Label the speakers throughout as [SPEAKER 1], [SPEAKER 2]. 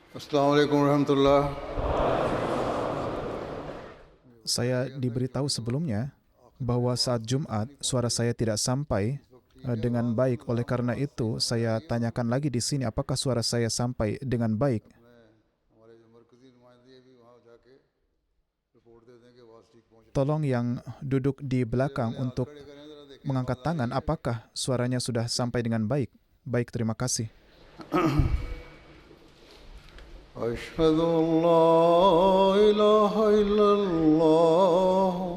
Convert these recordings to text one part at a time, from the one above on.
[SPEAKER 1] Assalamualaikum warahmatullah.
[SPEAKER 2] Saya diberitahu sebelumnya bahwa saat Jumat suara saya tidak sampai dengan baik. Oleh karena itu, saya tanyakan lagi di sini apakah suara saya sampai dengan baik. Tolong yang duduk di belakang untuk mengangkat tangan apakah suaranya sudah sampai dengan baik. Baik, terima kasih.
[SPEAKER 1] Ashhadu an la ilaha illallah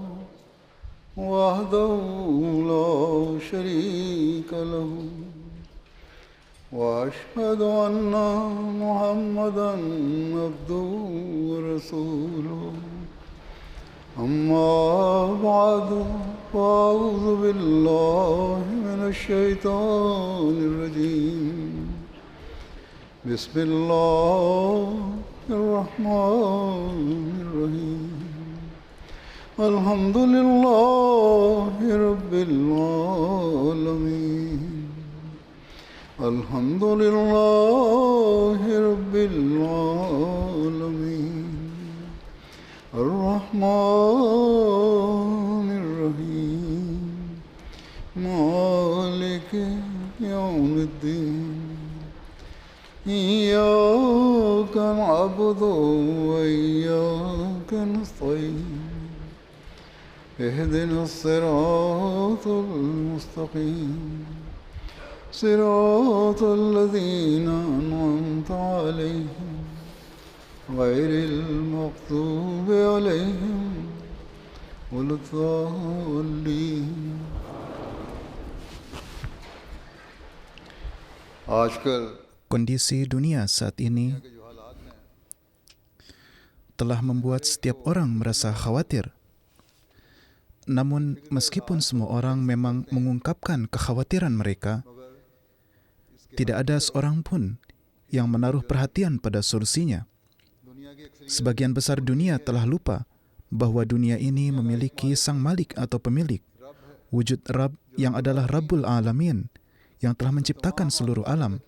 [SPEAKER 1] wahdahu la sharika lahu wa ashhadu anna Muhammadan abduhu wa rasuluh. أما بعد فأعوذ بالله من الشيطان الرجيم بسم الله الرحمن الرحيم الحمد لله رب العالمين الحمد لله رب العالمين الرحمن الرحيم مالك يوم الدين إياك نعبد وإياك نستعين اهدنا الصراط المستقيم صراط الذين أنعمت عليهم غير المغضوب عليهم ولا الضالين. आजकल
[SPEAKER 2] Kondisi dunia saat ini telah membuat setiap orang merasa khawatir. Namun, meskipun semua orang memang mengungkapkan kekhawatiran mereka, tidak ada seorang pun yang menaruh perhatian pada solusinya. Sebagian besar dunia telah lupa bahwa dunia ini memiliki sang malik atau pemilik, wujud Rabb yang adalah Rabbul Alamin, yang telah menciptakan seluruh alam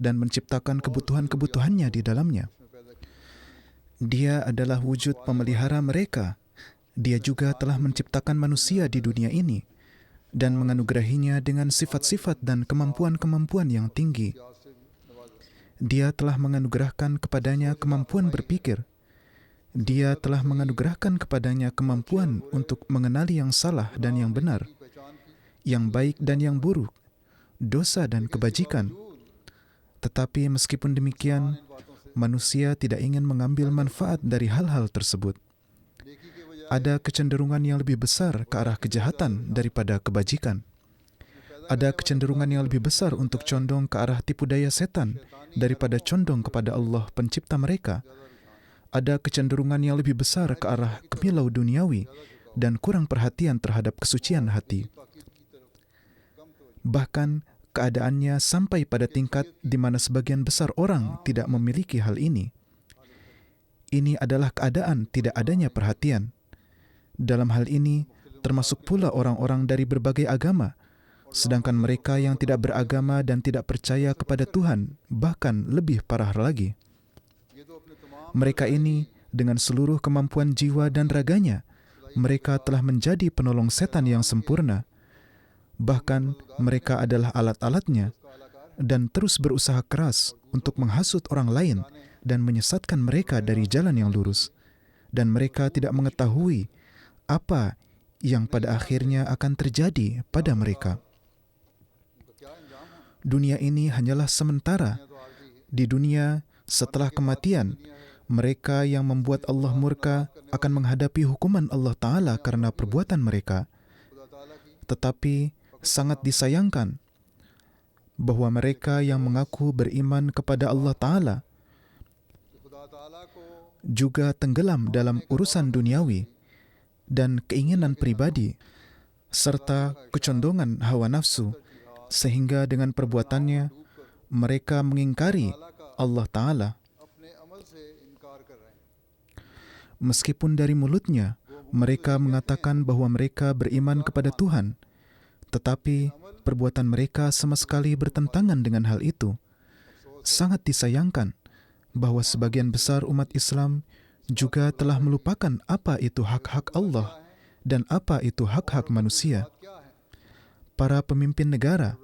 [SPEAKER 2] dan menciptakan kebutuhan-kebutuhannya di dalamnya. Dia adalah wujud pemelihara mereka. Dia juga telah menciptakan manusia di dunia ini dan menganugerahinya dengan sifat-sifat dan kemampuan-kemampuan yang tinggi. Dia telah menganugerahkan kepadanya kemampuan berpikir. Dia telah menganugerahkan kepadanya kemampuan untuk mengenali yang salah dan yang benar, yang baik dan yang buruk, dosa dan kebajikan. Tetapi meskipun demikian, manusia tidak ingin mengambil manfaat dari hal-hal tersebut. Ada kecenderungan yang lebih besar ke arah kejahatan daripada kebajikan. Ada kecenderungan yang lebih besar untuk condong ke arah tipu daya setan daripada condong kepada Allah pencipta mereka. Ada kecenderungan yang lebih besar ke arah kemilau duniawi dan kurang perhatian terhadap kesucian hati. Bahkan keadaannya sampai pada tingkat di mana sebagian besar orang tidak memiliki hal ini. Ini adalah keadaan tidak adanya perhatian. Dalam hal ini, termasuk pula orang-orang dari berbagai agama, sedangkan mereka yang tidak beragama dan tidak percaya kepada Tuhan, bahkan lebih parah lagi. Mereka ini, dengan seluruh kemampuan jiwa dan raganya, mereka telah menjadi penolong setan yang sempurna. Bahkan mereka adalah alat-alatnya dan terus berusaha keras untuk menghasut orang lain dan menyesatkan mereka dari jalan yang lurus. Dan mereka tidak mengetahui apa yang pada akhirnya akan terjadi pada mereka. Dunia ini hanyalah sementara. Di dunia setelah kematian, mereka yang membuat Allah murka akan menghadapi hukuman Allah Ta'ala karena perbuatan mereka. Tetapi sangat disayangkan bahwa mereka yang mengaku beriman kepada Allah Ta'ala juga tenggelam dalam urusan duniawi dan keinginan pribadi serta kecondongan hawa nafsu, sehingga dengan perbuatannya mereka mengingkari Allah Ta'ala. Meskipun dari mulutnya mereka mengatakan bahwa mereka beriman kepada Tuhan, tetapi perbuatan mereka sama sekali bertentangan dengan hal itu. Sangat disayangkan bahwa sebagian besar umat Islam juga telah melupakan apa itu hak-hak Allah dan apa itu hak-hak manusia. Para pemimpin negara,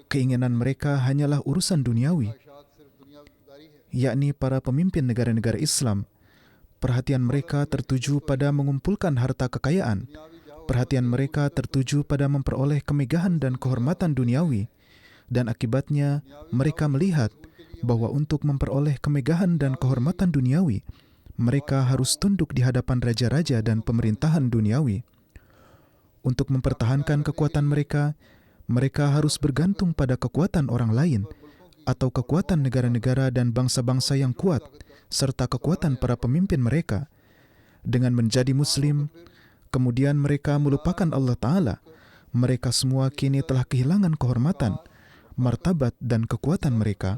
[SPEAKER 2] keinginan mereka hanyalah urusan duniawi, yakni para pemimpin negara-negara Islam. Perhatian mereka tertuju pada mengumpulkan harta kekayaan. Perhatian mereka tertuju pada memperoleh kemegahan dan kehormatan duniawi. Dan akibatnya, mereka melihat bahwa untuk memperoleh kemegahan dan kehormatan duniawi, mereka harus tunduk di hadapan raja-raja dan pemerintahan duniawi. Untuk mempertahankan kekuatan mereka, mereka harus bergantung pada kekuatan orang lain atau kekuatan negara-negara dan bangsa-bangsa yang kuat, serta kekuatan para pemimpin mereka. Dengan menjadi Muslim, kemudian mereka melupakan Allah Ta'ala. Mereka semua kini telah kehilangan kehormatan, martabat dan kekuatan mereka.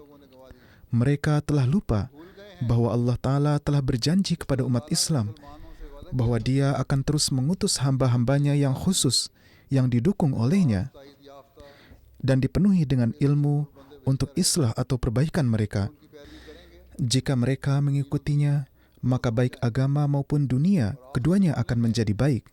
[SPEAKER 2] Mereka telah lupa bahwa Allah Ta'ala telah berjanji kepada umat Islam bahwa Dia akan terus mengutus hamba-hambanya yang khusus, yang didukung olehnya, dan dipenuhi dengan ilmu untuk islah atau perbaikan mereka. Jika mereka mengikutinya, maka baik agama maupun dunia, keduanya akan menjadi baik.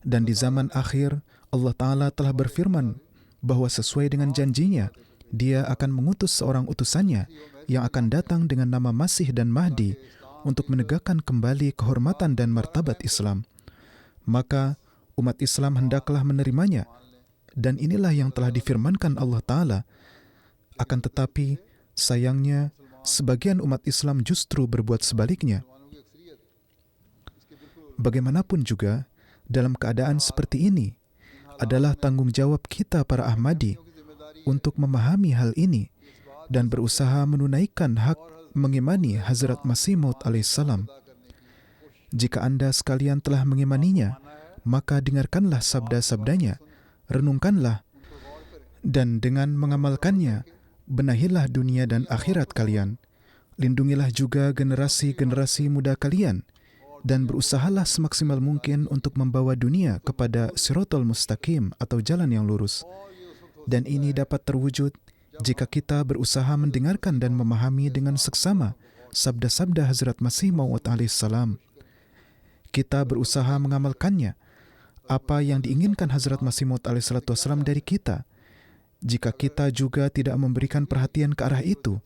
[SPEAKER 2] Dan di zaman akhir, Allah Ta'ala telah berfirman bahwa sesuai dengan janjinya, Dia akan mengutus seorang utusannya yang akan datang dengan nama Masih dan Mahdi untuk menegakkan kembali kehormatan dan martabat Islam. Maka umat Islam hendaklah menerimanya. Dan inilah yang telah difirmankan Allah Ta'ala. Akan tetapi, sayangnya, sebagian umat Islam justru berbuat sebaliknya. Bagaimanapun juga, dalam keadaan seperti ini, adalah tanggung jawab kita para Ahmadi untuk memahami hal ini dan berusaha menunaikan hak mengimani Hazrat Masih Maud alaihissalam. Jika Anda sekalian telah mengimaninya, maka dengarkanlah sabda-sabdanya, renungkanlah, dan dengan mengamalkannya, benahilah dunia dan akhirat kalian. Lindungilah juga generasi-generasi muda kalian, dan berusahalah semaksimal mungkin untuk membawa dunia kepada Siratal Mustaqim atau jalan yang lurus. Dan ini dapat terwujud jika kita berusaha mendengarkan dan memahami dengan seksama sabda-sabda Hazrat Masih Maud alaihissalam. Kita berusaha mengamalkannya, apa yang diinginkan Hazrat Masih Maud alaihissalam dari kita. Jika kita juga tidak memberikan perhatian ke arah itu,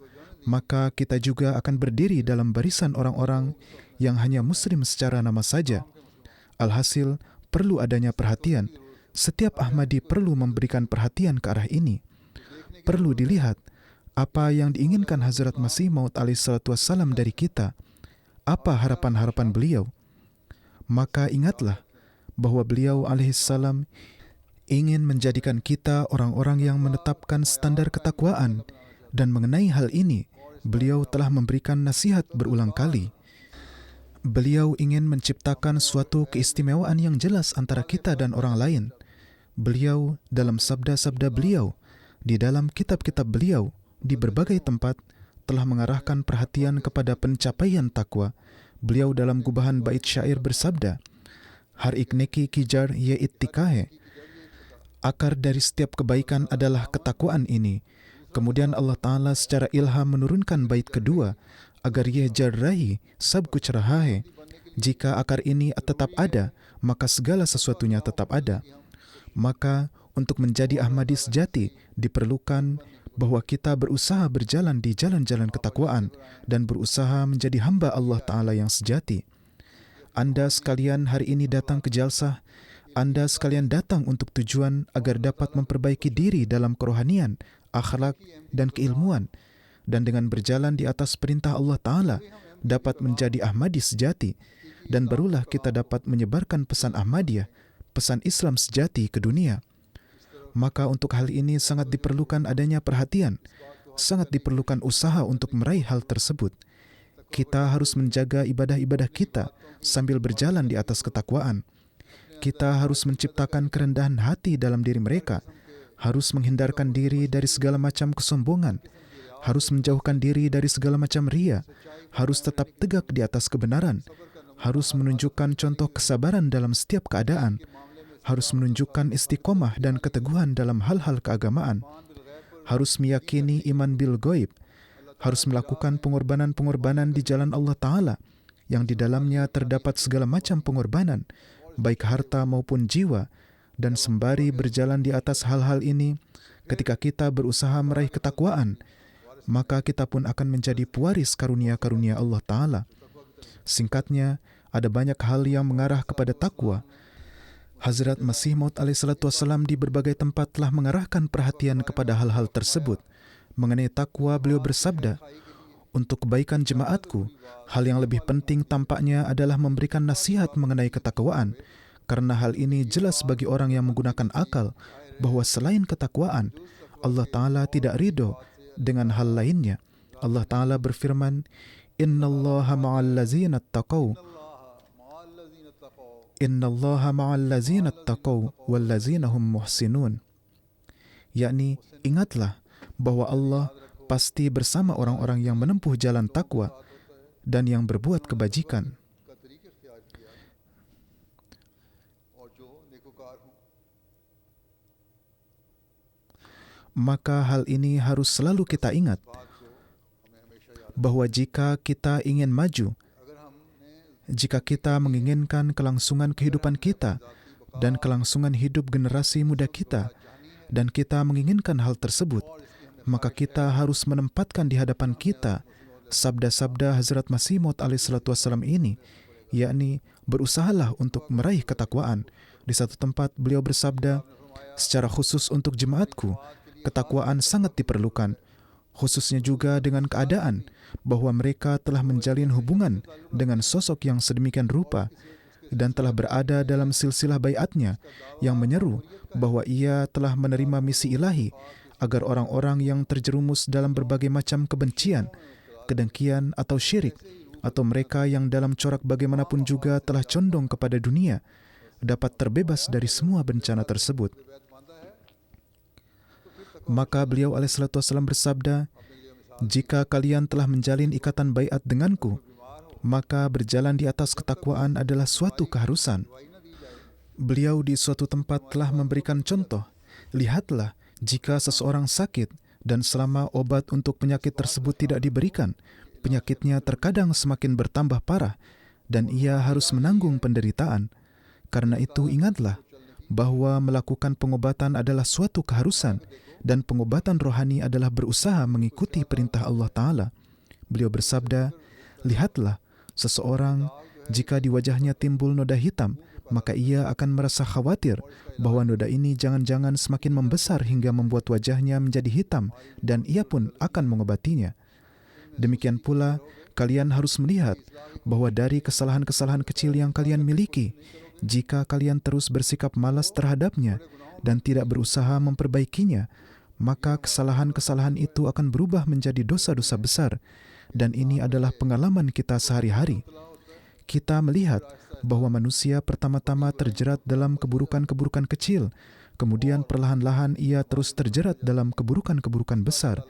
[SPEAKER 2] maka kita juga akan berdiri dalam barisan orang-orang yang hanya Muslim secara nama saja. Alhasil, perlu adanya perhatian. Setiap Ahmadi perlu memberikan perhatian ke arah ini. Perlu dilihat apa yang diinginkan Hazrat Masih Maud alaihissalam dari kita. Apa harapan-harapan beliau? Maka ingatlah bahwa beliau alaihissalam ingin menjadikan kita orang-orang yang menetapkan standar ketakwaan, dan mengenai hal ini, beliau telah memberikan nasihat berulang kali. Beliau ingin menciptakan suatu keistimewaan yang jelas antara kita dan orang lain. Beliau dalam sabda-sabda beliau, di dalam kitab-kitab beliau, di berbagai tempat, telah mengarahkan perhatian kepada pencapaian takwa. Beliau dalam gubahan bait syair bersabda, "Har ik neki kijar ye ittikahe." Akar dari setiap kebaikan adalah ketakwaan ini. Kemudian Allah Ta'ala secara ilham menurunkan bait kedua, agar ye jarrahi sab kuch raha hai. Jika akar ini tetap ada, maka segala sesuatunya tetap ada. Maka untuk menjadi Ahmadi sejati diperlukan bahwa kita berusaha berjalan di jalan-jalan ketakwaan dan berusaha menjadi hamba Allah Ta'ala yang sejati. Anda sekalian hari ini datang ke jalsah, Anda sekalian datang untuk tujuan agar dapat memperbaiki diri dalam kerohanian, akhlak dan keilmuan, dan dengan berjalan di atas perintah Allah Ta'ala dapat menjadi Ahmadi sejati, dan barulah kita dapat menyebarkan pesan Ahmadiyah, pesan Islam sejati ke dunia. Maka untuk hal ini sangat diperlukan adanya perhatian, sangat diperlukan usaha untuk meraih hal tersebut. Kita harus menjaga ibadah-ibadah kita sambil berjalan di atas ketakwaan. Kita harus menciptakan kerendahan hati dalam diri mereka, harus menghindarkan diri dari segala macam kesombongan, harus menjauhkan diri dari segala macam ria, harus tetap tegak di atas kebenaran, harus menunjukkan contoh kesabaran dalam setiap keadaan, harus menunjukkan istiqomah dan keteguhan dalam hal-hal keagamaan, harus meyakini iman bil ghaib, harus melakukan pengorbanan-pengorbanan di jalan Allah Ta'ala, yang di dalamnya terdapat segala macam pengorbanan, baik harta maupun jiwa, dan sembari berjalan di atas hal-hal ini, ketika kita berusaha meraih ketakwaan, maka kita pun akan menjadi pewaris karunia-karunia Allah Ta'ala. Singkatnya, ada banyak hal yang mengarah kepada takwa. Hazrat Masih Maud alaihissalam di berbagai tempat telah mengarahkan perhatian kepada hal-hal tersebut. Mengenai takwa, beliau bersabda, "Untuk kebaikan jemaatku, hal yang lebih penting tampaknya adalah memberikan nasihat mengenai ketakwaan, karena hal ini jelas bagi orang yang menggunakan akal bahwa selain ketakwaan, Allah Ta'ala tidak ridho dengan hal lainnya. Allah Ta'ala berfirman, Innallaha ma'al lazina attaqaw Innallaha ma'al lazina attaqaw wal lazina hum muhsinun." Yakni, ingatlah bahwa Allah pasti bersama orang-orang yang menempuh jalan takwa dan yang berbuat kebajikan. Maka hal ini harus selalu kita ingat, bahwa jika kita ingin maju, jika kita menginginkan kelangsungan kehidupan kita dan kelangsungan hidup generasi muda kita, dan kita menginginkan hal tersebut, maka kita harus menempatkan di hadapan kita sabda-sabda Hazrat Masih Maud alaihissalam ini, yakni berusahalah untuk meraih ketakwaan. Di satu tempat beliau bersabda, "Secara khusus untuk jemaatku, ketakwaan sangat diperlukan, khususnya juga dengan keadaan bahwa mereka telah menjalin hubungan dengan sosok yang sedemikian rupa dan telah berada dalam silsilah baiatnya yang menyeru bahwa ia telah menerima misi ilahi agar orang-orang yang terjerumus dalam berbagai macam kebencian, kedengkian atau syirik, atau mereka yang dalam corak bagaimanapun juga telah condong kepada dunia, dapat terbebas dari semua bencana tersebut." Maka beliau alaihissalam bersabda, "Jika kalian telah menjalin ikatan baiat denganku, maka berjalan di atas ketakwaan adalah suatu keharusan." Beliau di suatu tempat telah memberikan contoh, "Lihatlah, jika seseorang sakit dan selama obat untuk penyakit tersebut tidak diberikan, penyakitnya terkadang semakin bertambah parah dan ia harus menanggung penderitaan. Karena itu ingatlah bahwa melakukan pengobatan adalah suatu keharusan dan pengobatan rohani adalah berusaha mengikuti perintah Allah Ta'ala." Beliau bersabda, "Lihatlah, seseorang jika di wajahnya timbul noda hitam, maka ia akan merasa khawatir bahwa noda ini jangan-jangan semakin membesar hingga membuat wajahnya menjadi hitam dan ia pun akan mengobatinya. Demikian pula, kalian harus melihat bahwa dari kesalahan-kesalahan kecil yang kalian miliki, jika kalian terus bersikap malas terhadapnya dan tidak berusaha memperbaikinya, maka kesalahan-kesalahan itu akan berubah menjadi dosa-dosa besar, dan ini adalah pengalaman kita sehari-hari. Kita melihat bahwa manusia pertama-tama terjerat dalam keburukan-keburukan kecil, kemudian perlahan-lahan ia terus terjerat dalam keburukan-keburukan besar,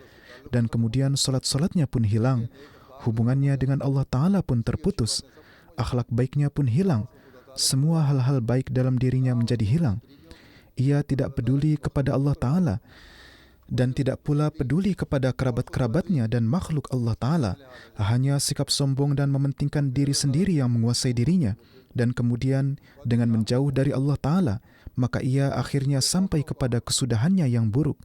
[SPEAKER 2] dan kemudian solat-solatnya pun hilang, hubungannya dengan Allah Ta'ala pun terputus, akhlak baiknya pun hilang, semua hal-hal baik dalam dirinya menjadi hilang. Ia tidak peduli kepada Allah Ta'ala, dan tidak pula peduli kepada kerabat-kerabatnya dan makhluk Allah Ta'ala. Hanya sikap sombong dan mementingkan diri sendiri yang menguasai dirinya. Dan kemudian dengan menjauh dari Allah Ta'ala, maka ia akhirnya sampai kepada kesudahannya yang buruk.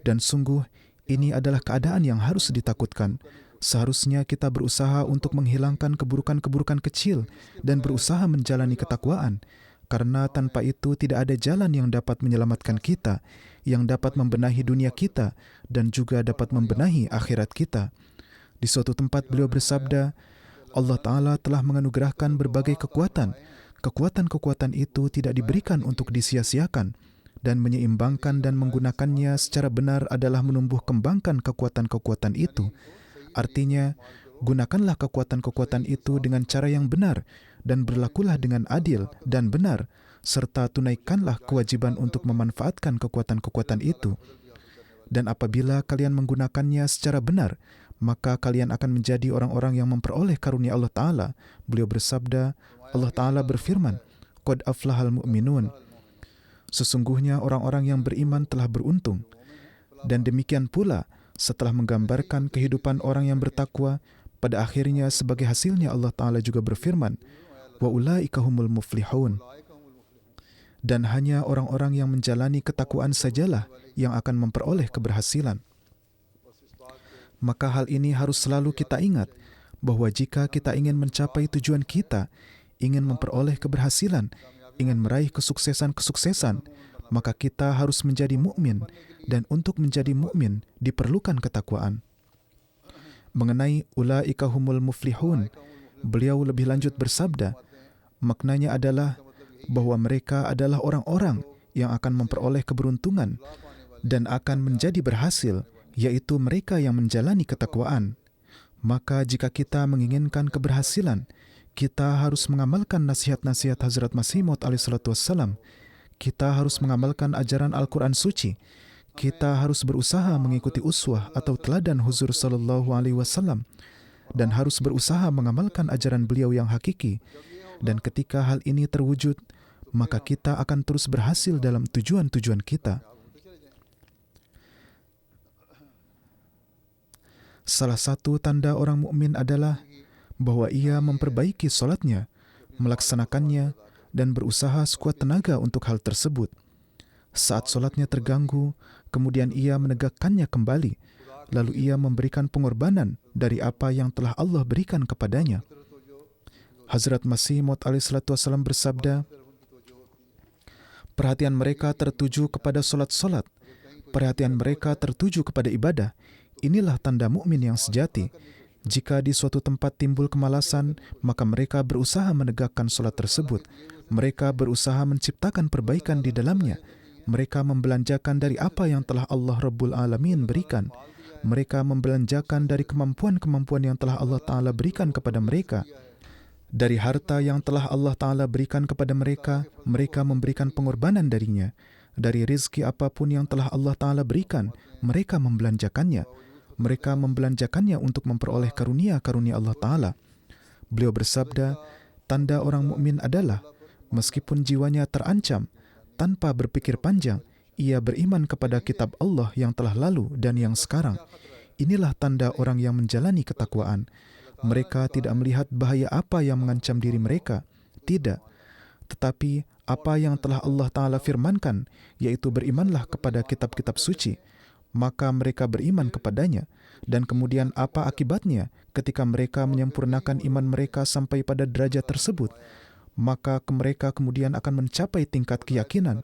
[SPEAKER 2] Dan sungguh, ini adalah keadaan yang harus ditakutkan. Seharusnya kita berusaha untuk menghilangkan keburukan-keburukan kecil dan berusaha menjalani ketakwaan. Karena tanpa itu tidak ada jalan yang dapat menyelamatkan kita, yang dapat membenahi dunia kita, dan juga dapat membenahi akhirat kita. Di suatu tempat beliau bersabda, Allah Ta'ala telah menganugerahkan berbagai kekuatan. Kekuatan-kekuatan itu tidak diberikan untuk disia-siakan, dan menyeimbangkan dan menggunakannya secara benar adalah menumbuh kembangkan kekuatan-kekuatan itu. Artinya, gunakanlah kekuatan-kekuatan itu dengan cara yang benar, dan berlakulah dengan adil dan benar, serta tunaikanlah kewajiban untuk memanfaatkan kekuatan-kekuatan itu. Dan apabila kalian menggunakannya secara benar, maka kalian akan menjadi orang-orang yang memperoleh karunia Allah Ta'ala. Beliau bersabda, Allah Ta'ala berfirman, "Qad aflahal mu'minun." Sesungguhnya orang-orang yang beriman telah beruntung. Dan demikian pula, setelah menggambarkan kehidupan orang yang bertakwa, pada akhirnya sebagai hasilnya Allah Ta'ala juga berfirman, wa ulaika humul muflihun. Dan hanya orang-orang yang menjalani ketakwaan sajalah yang akan memperoleh keberhasilan. Maka hal ini harus selalu kita ingat, bahwa jika kita ingin mencapai tujuan kita, ingin memperoleh keberhasilan, ingin meraih kesuksesan-kesuksesan, maka kita harus menjadi mukmin, dan untuk menjadi mukmin diperlukan ketakwaan. Mengenai ulaika humul muflihun, beliau lebih lanjut bersabda, maknanya adalah bahwa mereka adalah orang-orang yang akan memperoleh keberuntungan dan akan menjadi berhasil, yaitu mereka yang menjalani ketakwaan. Maka jika kita menginginkan keberhasilan, kita harus mengamalkan nasihat-nasihat Hazrat Masih Maud alaihissalam. Kita harus mengamalkan ajaran Al-Quran suci. Kita harus berusaha mengikuti uswah atau teladan Huzur sallallahu alaihi wasallam, dan harus berusaha mengamalkan ajaran beliau yang hakiki. Dan ketika hal ini terwujud, maka kita akan terus berhasil dalam tujuan-tujuan kita. Salah satu tanda orang mukmin adalah bahwa ia memperbaiki solatnya, melaksanakannya, dan berusaha sekuat tenaga untuk hal tersebut. Saat solatnya terganggu, kemudian ia menegakkannya kembali, lalu ia memberikan pengorbanan dari apa yang telah Allah berikan kepadanya. Hazrat Masih Maud alaihissalam bersabda, perhatian mereka tertuju kepada solat-solat, perhatian mereka tertuju kepada ibadah. Inilah tanda mukmin yang sejati. Jika di suatu tempat timbul kemalasan, maka mereka berusaha menegakkan solat tersebut. Mereka berusaha menciptakan perbaikan di dalamnya. Mereka membelanjakan dari apa yang telah Allah Rabbul Alamin berikan. Mereka membelanjakan dari kemampuan-kemampuan yang telah Allah Ta'ala berikan kepada mereka. Dari harta yang telah Allah Ta'ala berikan kepada mereka, mereka memberikan pengorbanan darinya. Dari rizki apapun yang telah Allah Ta'ala berikan, mereka membelanjakannya. Mereka membelanjakannya untuk memperoleh karunia-karunia Allah Ta'ala. Beliau bersabda, tanda orang mukmin adalah, meskipun jiwanya terancam, tanpa berpikir panjang, ia beriman kepada kitab Allah yang telah lalu dan yang sekarang. Inilah tanda orang yang menjalani ketakwaan. Mereka tidak melihat bahaya apa yang mengancam diri mereka. Tidak. Tetapi apa yang telah Allah Ta'ala firmankan, yaitu berimanlah kepada kitab-kitab suci, maka mereka beriman kepadanya. Dan kemudian apa akibatnya ketika mereka menyempurnakan iman mereka sampai pada derajat tersebut? Maka mereka kemudian akan mencapai tingkat keyakinan.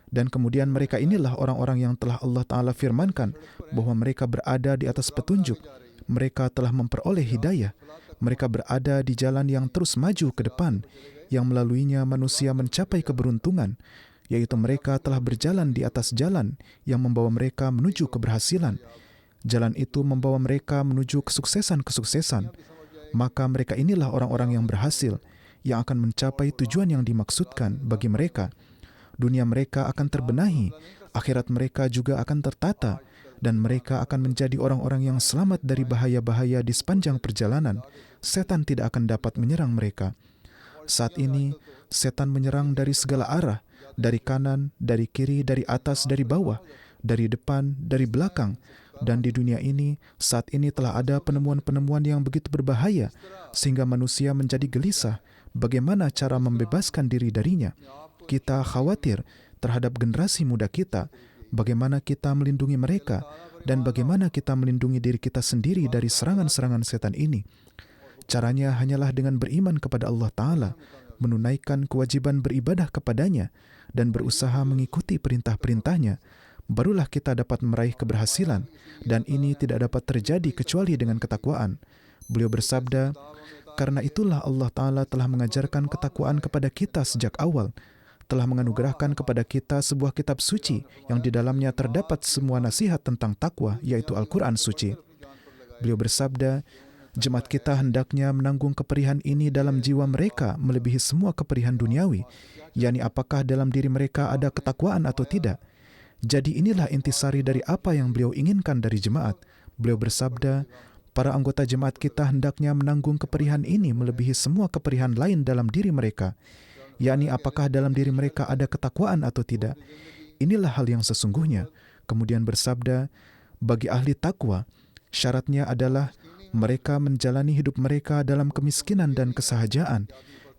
[SPEAKER 2] Dan kemudian mereka inilah orang-orang yang telah Allah Ta'ala firmankan bahwa mereka berada di atas petunjuk. Mereka telah memperoleh hidayah. Mereka berada di jalan yang terus maju ke depan, yang melaluinya manusia mencapai keberuntungan, yaitu mereka telah berjalan di atas jalan yang membawa mereka menuju keberhasilan. Jalan itu membawa mereka menuju kesuksesan-kesuksesan. Maka mereka inilah orang-orang yang berhasil, yang akan mencapai tujuan yang dimaksudkan bagi mereka. Dunia mereka akan terbenahi, akhirat mereka juga akan tertata, dan mereka akan menjadi orang-orang yang selamat dari bahaya-bahaya di sepanjang perjalanan. Setan tidak akan dapat menyerang mereka. Saat ini, setan menyerang dari segala arah, dari kanan, dari kiri, dari atas, dari bawah, dari depan, dari belakang. Dan di dunia ini, saat ini telah ada penemuan-penemuan yang begitu berbahaya, sehingga manusia menjadi gelisah bagaimana cara membebaskan diri darinya. Kita khawatir terhadap generasi muda kita, bagaimana kita melindungi mereka, dan bagaimana kita melindungi diri kita sendiri dari serangan-serangan setan ini. Caranya hanyalah dengan beriman kepada Allah Ta'ala, menunaikan kewajiban beribadah kepadanya, dan berusaha mengikuti perintah-perintahnya. Barulah kita dapat meraih keberhasilan, dan ini tidak dapat terjadi kecuali dengan ketakwaan. Beliau bersabda, karena itulah Allah Ta'ala telah mengajarkan ketakwaan kepada kita sejak awal, telah menganugerahkan kepada kita sebuah kitab suci yang di dalamnya terdapat semua nasihat tentang takwa, yaitu Al-Quran suci. Beliau bersabda, jemaat kita hendaknya menanggung keperihan ini dalam jiwa mereka melebihi semua keperihan duniawi, yakni apakah dalam diri mereka ada ketakwaan atau tidak. Jadi inilah intisari dari apa yang beliau inginkan dari jemaat. Beliau bersabda, para anggota jemaat kita hendaknya menanggung keperihan ini melebihi semua keperihan lain dalam diri mereka, yakni apakah dalam diri mereka ada ketakwaan atau tidak. Inilah hal yang sesungguhnya. Kemudian bersabda, Bagi ahli takwa, syaratnya adalah mereka menjalani hidup mereka dalam kemiskinan dan kesahajaan.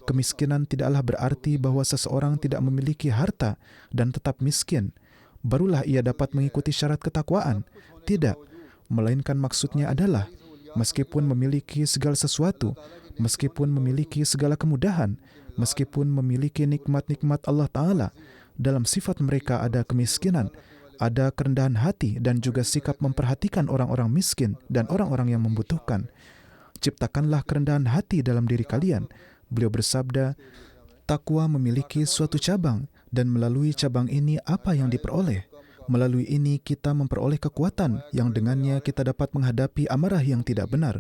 [SPEAKER 2] Kemiskinan tidaklah berarti bahwa seseorang tidak memiliki harta dan tetap miskin. Barulah ia dapat mengikuti syarat ketakwaan. Tidak, melainkan maksudnya adalah meskipun memiliki segala sesuatu, meskipun memiliki segala kemudahan, meskipun memiliki nikmat-nikmat Allah Ta'ala, dalam sifat mereka ada kemiskinan, ada kerendahan hati dan juga sikap memperhatikan orang-orang miskin dan orang-orang yang membutuhkan. Ciptakanlah kerendahan hati dalam diri kalian. Beliau bersabda, takwa memiliki suatu cabang dan melalui cabang ini apa yang diperoleh? Melalui ini kita memperoleh kekuatan yang dengannya kita dapat menghadapi amarah yang tidak benar.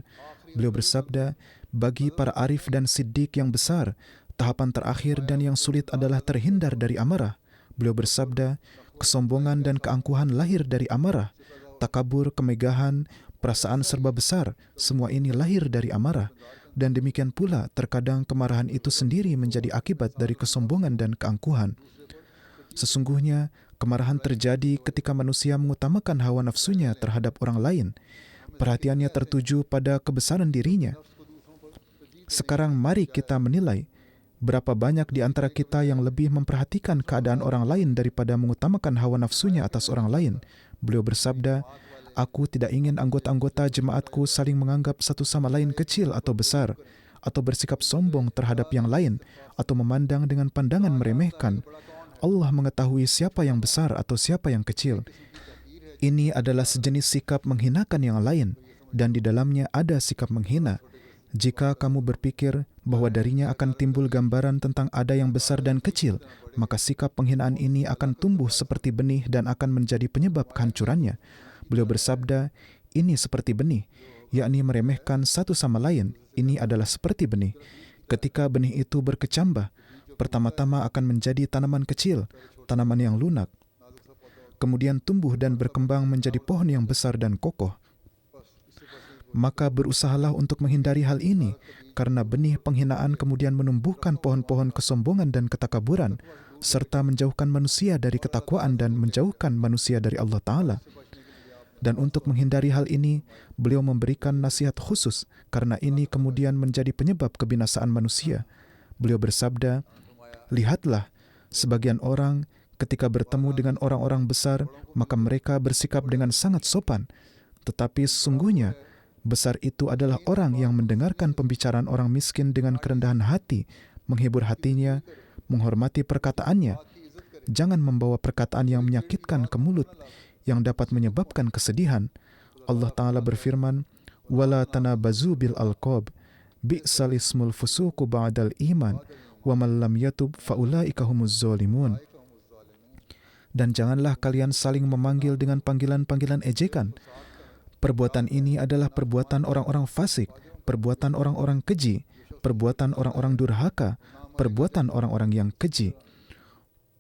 [SPEAKER 2] Beliau bersabda, bagi para arif dan siddiq yang besar, tahapan terakhir dan yang sulit adalah terhindar dari amarah. Beliau bersabda, kesombongan dan keangkuhan lahir dari amarah. Takabur, kemegahan, perasaan serba besar, semua ini lahir dari amarah. Dan demikian pula, terkadang kemarahan itu sendiri menjadi akibat dari kesombongan dan keangkuhan. Sesungguhnya, kemarahan terjadi ketika manusia mengutamakan hawa nafsunya terhadap orang lain. Perhatiannya tertuju pada kebesaran dirinya. Sekarang mari kita menilai, berapa banyak di antara kita yang lebih memperhatikan keadaan orang lain daripada mengutamakan hawa nafsunya atas orang lain. Beliau bersabda, aku tidak ingin anggota-anggota jemaatku saling menganggap satu sama lain kecil atau besar, atau bersikap sombong terhadap yang lain, atau memandang dengan pandangan meremehkan. Allah mengetahui siapa yang besar atau siapa yang kecil. Ini adalah sejenis sikap menghinakan yang lain, dan di dalamnya ada sikap menghina. Jika kamu berpikir bahwa darinya akan timbul gambaran tentang ada yang besar dan kecil, maka sikap penghinaan ini akan tumbuh seperti benih dan akan menjadi penyebab kehancurannya. Beliau bersabda, ini seperti benih, yakni meremehkan satu sama lain. Ini adalah seperti benih. Ketika benih itu berkecambah, pertama-tama akan menjadi tanaman kecil, tanaman yang lunak. Kemudian tumbuh dan berkembang menjadi pohon yang besar dan kokoh. Maka berusahalah untuk menghindari hal ini, karena benih penghinaan kemudian menumbuhkan pohon-pohon kesombongan dan ketakaburan, serta menjauhkan manusia dari ketakwaan dan menjauhkan manusia dari Allah Ta'ala. Dan untuk menghindari hal ini, beliau memberikan nasihat khusus, karena ini kemudian menjadi penyebab kebinasaan manusia. Beliau bersabda, lihatlah, sebagian orang ketika bertemu dengan orang-orang besar, maka mereka bersikap dengan sangat sopan. Tetapi sesungguhnya, besar itu adalah orang yang mendengarkan pembicaraan orang miskin dengan kerendahan hati, menghibur hatinya, menghormati perkataannya. Jangan membawa perkataan yang menyakitkan ke mulut, yang dapat menyebabkan kesedihan. Allah Ta'ala berfirman, وَلَا تَنَابَزُوا بِالْأَلْقَابِ بِئْسَ الْإِسْمُ الْفُسُوقُ بَعْدَ الْإِيمَانِ وَمَنْ لَمْ يَتُبْ فَأُولَٰئِكَ هُمُ الظَّالِمُونَ. Dan janganlah kalian saling memanggil dengan panggilan-panggilan ejekan. Perbuatan ini adalah perbuatan orang-orang fasik, perbuatan orang-orang keji, perbuatan orang-orang durhaka, perbuatan orang-orang yang keji.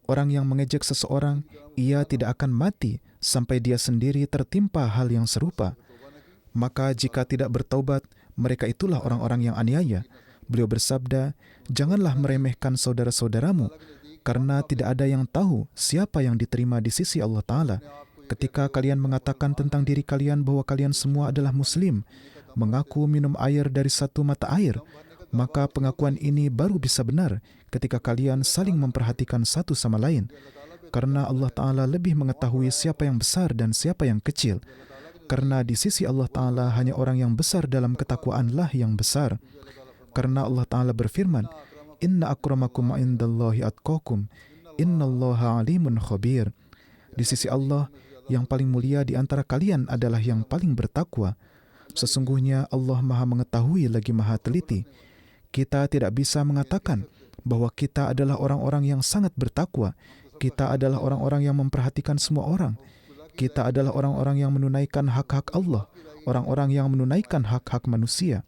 [SPEAKER 2] Orang yang mengejek seseorang, ia tidak akan mati sampai dia sendiri tertimpa hal yang serupa. Maka jika tidak bertaubat, mereka itulah orang-orang yang aniaya. Beliau bersabda, janganlah meremehkan saudara-saudaramu, karena tidak ada yang tahu siapa yang diterima di sisi Allah Ta'ala. Ketika kalian mengatakan tentang diri kalian bahwa kalian semua adalah Muslim, mengaku minum air dari satu mata air, maka pengakuan ini baru bisa benar ketika kalian saling memperhatikan satu sama lain. Karena Allah Ta'ala lebih mengetahui siapa yang besar dan siapa yang kecil. Karena di sisi Allah Ta'ala hanya orang yang besar dalam ketakwaanlah yang besar. Karena Allah Ta'ala berfirman, Inna akramakum indallahi atqakum, innallaha alimun khabir. Di sisi Allah, yang paling mulia di antara kalian adalah yang paling bertakwa. Sesungguhnya Allah Maha mengetahui lagi Maha teliti. Kita tidak bisa mengatakan bahwa kita adalah orang-orang yang sangat bertakwa. Kita adalah orang-orang yang memperhatikan semua orang. Kita adalah orang-orang yang menunaikan hak-hak Allah, orang-orang yang menunaikan hak-hak manusia.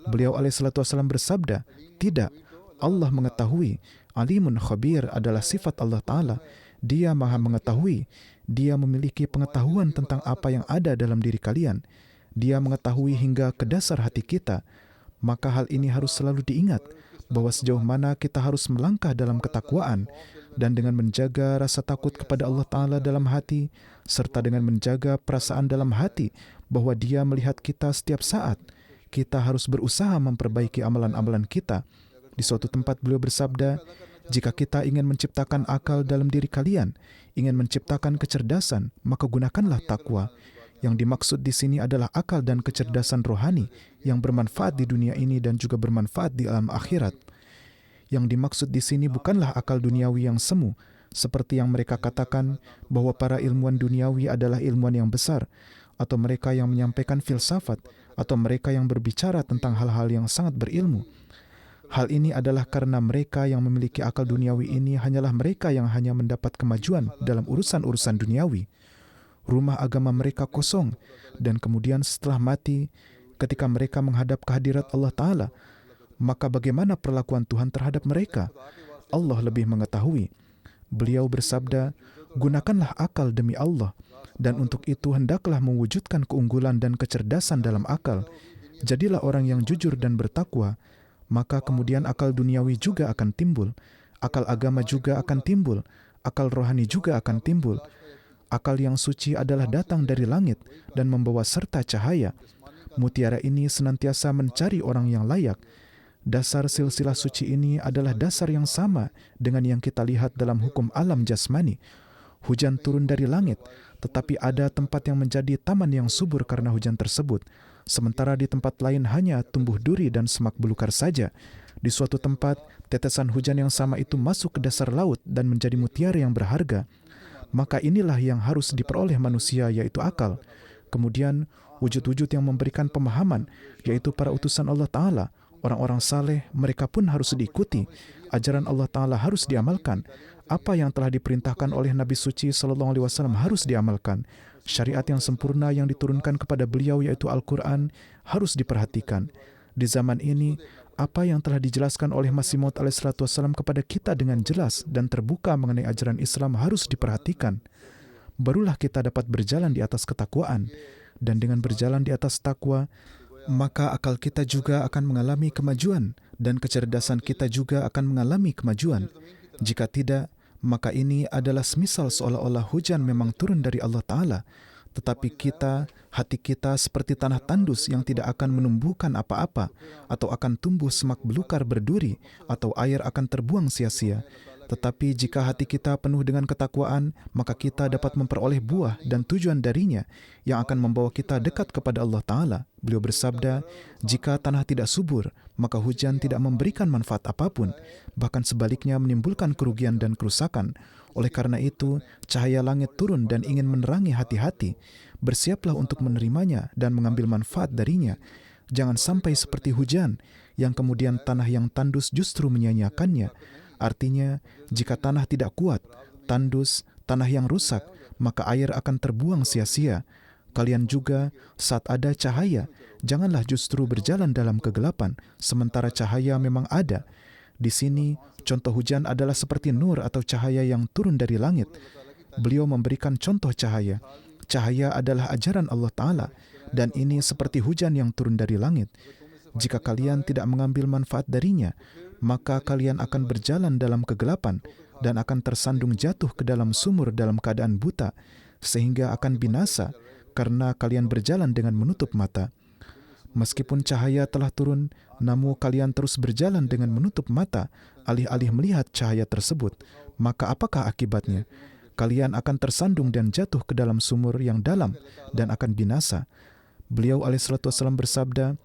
[SPEAKER 2] Beliau alaihissalatu wassalam bersabda, tidak, Allah mengetahui. Alimun khabir adalah sifat Allah Ta'ala. Dia Maha mengetahui. Dia memiliki pengetahuan tentang apa yang ada dalam diri kalian. Dia mengetahui hingga ke dasar hati kita. Maka hal ini harus selalu diingat, bahwa sejauh mana kita harus melangkah dalam ketakwaan, dan dengan menjaga rasa takut kepada Allah Ta'ala dalam hati, serta dengan menjaga perasaan dalam hati bahwa Dia melihat kita setiap saat, kita harus berusaha memperbaiki amalan-amalan kita. Di suatu tempat beliau bersabda, jika kita ingin menciptakan akal dalam diri kalian, ingin menciptakan kecerdasan, maka gunakanlah takwa. Yang dimaksud di sini adalah akal dan kecerdasan rohani yang bermanfaat di dunia ini dan juga bermanfaat di alam akhirat. Yang dimaksud di sini bukanlah akal duniawi yang semu, seperti yang mereka katakan bahwa para ilmuwan duniawi adalah ilmuwan yang besar, atau mereka yang menyampaikan filsafat, atau mereka yang berbicara tentang hal-hal yang sangat berilmu. Hal ini adalah karena mereka yang memiliki akal duniawi ini hanyalah mereka yang hanya mendapat kemajuan dalam urusan-urusan duniawi. Rumah agama mereka kosong, dan kemudian setelah mati, ketika mereka menghadap kehadirat Allah Ta'ala, maka bagaimana perlakuan Tuhan terhadap mereka? Allah lebih mengetahui. Beliau bersabda, gunakanlah akal demi Allah, dan untuk itu hendaklah mewujudkan keunggulan dan kecerdasan dalam akal. Jadilah orang yang jujur dan bertakwa, maka kemudian akal duniawi juga akan timbul, akal agama juga akan timbul, akal rohani juga akan timbul. Akal yang suci adalah datang dari langit dan membawa serta cahaya. Mutiara ini senantiasa mencari orang yang layak. Dasar silsilah suci ini adalah dasar yang sama dengan yang kita lihat dalam hukum alam jasmani. Hujan turun dari langit, tetapi ada tempat yang menjadi taman yang subur karena hujan tersebut. Sementara di tempat lain hanya tumbuh duri dan semak belukar saja. Di suatu tempat, tetesan hujan yang sama itu masuk ke dasar laut dan menjadi mutiara yang berharga. Maka inilah yang harus diperoleh manusia, yaitu akal. Kemudian, wujud-wujud yang memberikan pemahaman, yaitu para utusan Allah Ta'ala. Orang-orang saleh, mereka pun harus diikuti. Ajaran Allah Ta'ala harus diamalkan. Apa yang telah diperintahkan oleh Nabi Suci SAW harus diamalkan. Syariat yang sempurna yang diturunkan kepada beliau, yaitu Al-Quran, harus diperhatikan. Di zaman ini, apa yang telah dijelaskan oleh Masih Maud alaihissalam kepada kita dengan jelas dan terbuka mengenai ajaran Islam harus diperhatikan. Barulah kita dapat berjalan di atas ketakwaan. Dan dengan berjalan di atas takwa, maka akal kita juga akan mengalami kemajuan dan kecerdasan kita juga akan mengalami kemajuan. Jika tidak, maka ini adalah semisal seolah-olah hujan memang turun dari Allah Ta'ala, tetapi hati kita seperti tanah tandus yang tidak akan menumbuhkan apa-apa, atau akan tumbuh semak belukar berduri, atau air akan terbuang sia-sia. Tetapi jika hati kita penuh dengan ketakwaan, maka kita dapat memperoleh buah dan tujuan darinya yang akan membawa kita dekat kepada Allah Ta'ala. Beliau bersabda, jika tanah tidak subur, maka hujan tidak memberikan manfaat apapun, bahkan sebaliknya menimbulkan kerugian dan kerusakan. Oleh karena itu, cahaya langit turun dan ingin menerangi hati-hati. Bersiaplah untuk menerimanya dan mengambil manfaat darinya. Jangan sampai seperti hujan, yang kemudian tanah yang tandus justru menyia-nyiakannya. Artinya, jika tanah tidak kuat, tandus, tanah yang rusak, maka air akan terbuang sia-sia. Kalian juga, saat ada cahaya, janganlah justru berjalan dalam kegelapan, sementara cahaya memang ada. Di sini, contoh hujan adalah seperti nur atau cahaya yang turun dari langit. Beliau memberikan contoh cahaya. Cahaya adalah ajaran Allah Ta'ala, dan ini seperti hujan yang turun dari langit. Jika kalian tidak mengambil manfaat darinya, maka kalian akan berjalan dalam kegelapan dan akan tersandung jatuh ke dalam sumur dalam keadaan buta, sehingga akan binasa karena kalian berjalan dengan menutup mata. Meskipun cahaya telah turun, namun kalian terus berjalan dengan menutup mata, alih-alih melihat cahaya tersebut. Maka apakah akibatnya? Kalian akan tersandung dan jatuh ke dalam sumur yang dalam dan akan binasa. Beliau alaihissalam bersabda,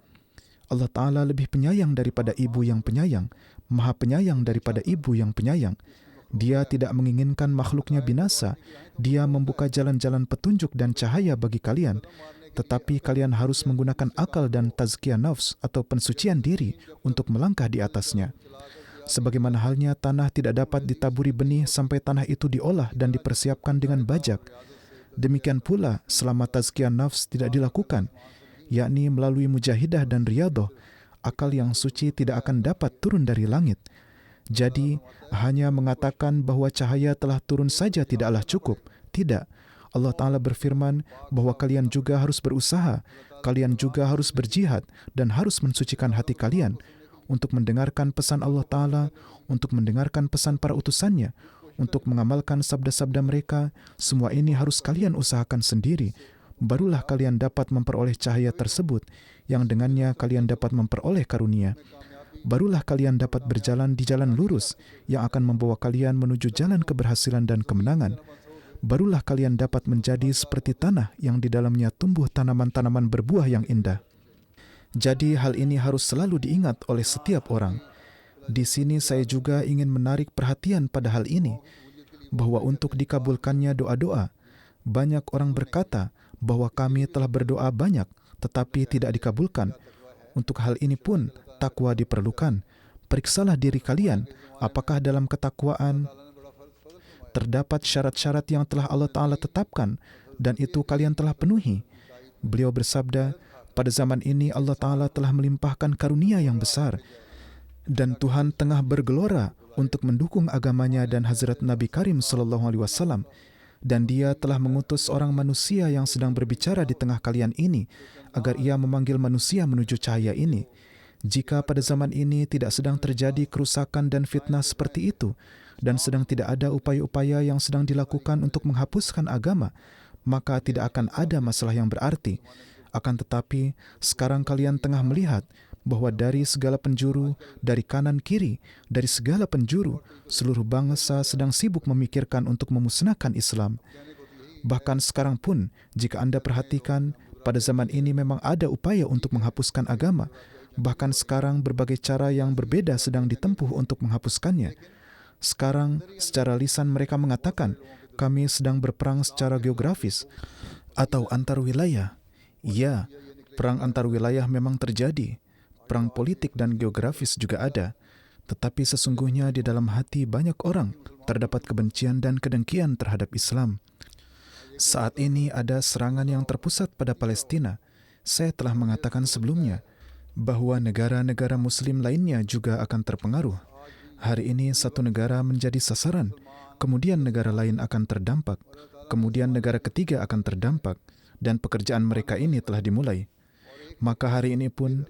[SPEAKER 2] Allah Ta'ala lebih penyayang daripada ibu yang penyayang, maha penyayang daripada ibu yang penyayang. Dia tidak menginginkan makhluknya binasa. Dia membuka jalan-jalan petunjuk dan cahaya bagi kalian. Tetapi kalian harus menggunakan akal dan tazkiyah nafs atau pensucian diri untuk melangkah di atasnya. Sebagaimana halnya tanah tidak dapat ditaburi benih sampai tanah itu diolah dan dipersiapkan dengan bajak. Demikian pula selama tazkiyah nafs tidak dilakukan, yakni melalui mujahidah dan riyadah, akal yang suci tidak akan dapat turun dari langit. Jadi, hanya mengatakan bahwa cahaya telah turun saja tidaklah cukup. Tidak. Allah Ta'ala berfirman bahwa kalian juga harus berusaha, kalian juga harus berjihad, dan harus mensucikan hati kalian untuk mendengarkan pesan Allah Ta'ala, untuk mendengarkan pesan para utusannya, untuk mengamalkan sabda-sabda mereka, semua ini harus kalian usahakan sendiri. Barulah kalian dapat memperoleh cahaya tersebut, yang dengannya kalian dapat memperoleh karunia. Barulah kalian dapat berjalan di jalan lurus, yang akan membawa kalian menuju jalan keberhasilan dan kemenangan. Barulah kalian dapat menjadi seperti tanah yang di dalamnya tumbuh tanaman-tanaman berbuah yang indah. Jadi hal ini harus selalu diingat oleh setiap orang. Di sini saya juga ingin menarik perhatian pada hal ini, bahwa untuk dikabulkannya doa-doa, banyak orang berkata bahwa kami telah berdoa banyak, tetapi tidak dikabulkan. Untuk hal ini pun, takwa diperlukan. Periksalah diri kalian, apakah dalam ketakwaan terdapat syarat-syarat yang telah Allah Ta'ala tetapkan, dan itu kalian telah penuhi. Beliau bersabda, pada zaman ini Allah Ta'ala telah melimpahkan karunia yang besar, dan Tuhan tengah bergelora untuk mendukung agamanya dan Hazrat Nabi Karim SAW, dan Dia telah mengutus orang manusia yang sedang berbicara di tengah kalian ini, agar Ia memanggil manusia menuju cahaya ini. Jika pada zaman ini tidak sedang terjadi kerusakan dan fitnah seperti itu, dan sedang tidak ada upaya-upaya yang sedang dilakukan untuk menghapuskan agama, maka tidak akan ada masalah yang berarti. Akan tetapi, sekarang kalian tengah melihat bahwa dari segala penjuru, dari kanan kiri, dari segala penjuru, seluruh bangsa sedang sibuk memikirkan untuk memusnahkan Islam. Bahkan sekarang pun, jika Anda perhatikan, pada zaman ini memang ada upaya untuk menghapuskan agama. Bahkan sekarang berbagai cara yang berbeda sedang ditempuh untuk menghapuskannya. Sekarang, secara lisan mereka mengatakan, kami sedang berperang secara geografis atau antar wilayah. Ya, perang antar wilayah memang terjadi. Perang politik dan geografis juga ada. Tetapi sesungguhnya di dalam hati banyak orang terdapat kebencian dan kedengkian terhadap Islam. Saat ini ada serangan yang terpusat pada Palestina. Saya telah mengatakan sebelumnya bahwa negara-negara Muslim lainnya juga akan terpengaruh. Hari ini satu negara menjadi sasaran, kemudian negara lain akan terdampak, kemudian negara ketiga akan terdampak, dan pekerjaan mereka ini telah dimulai. Maka hari ini pun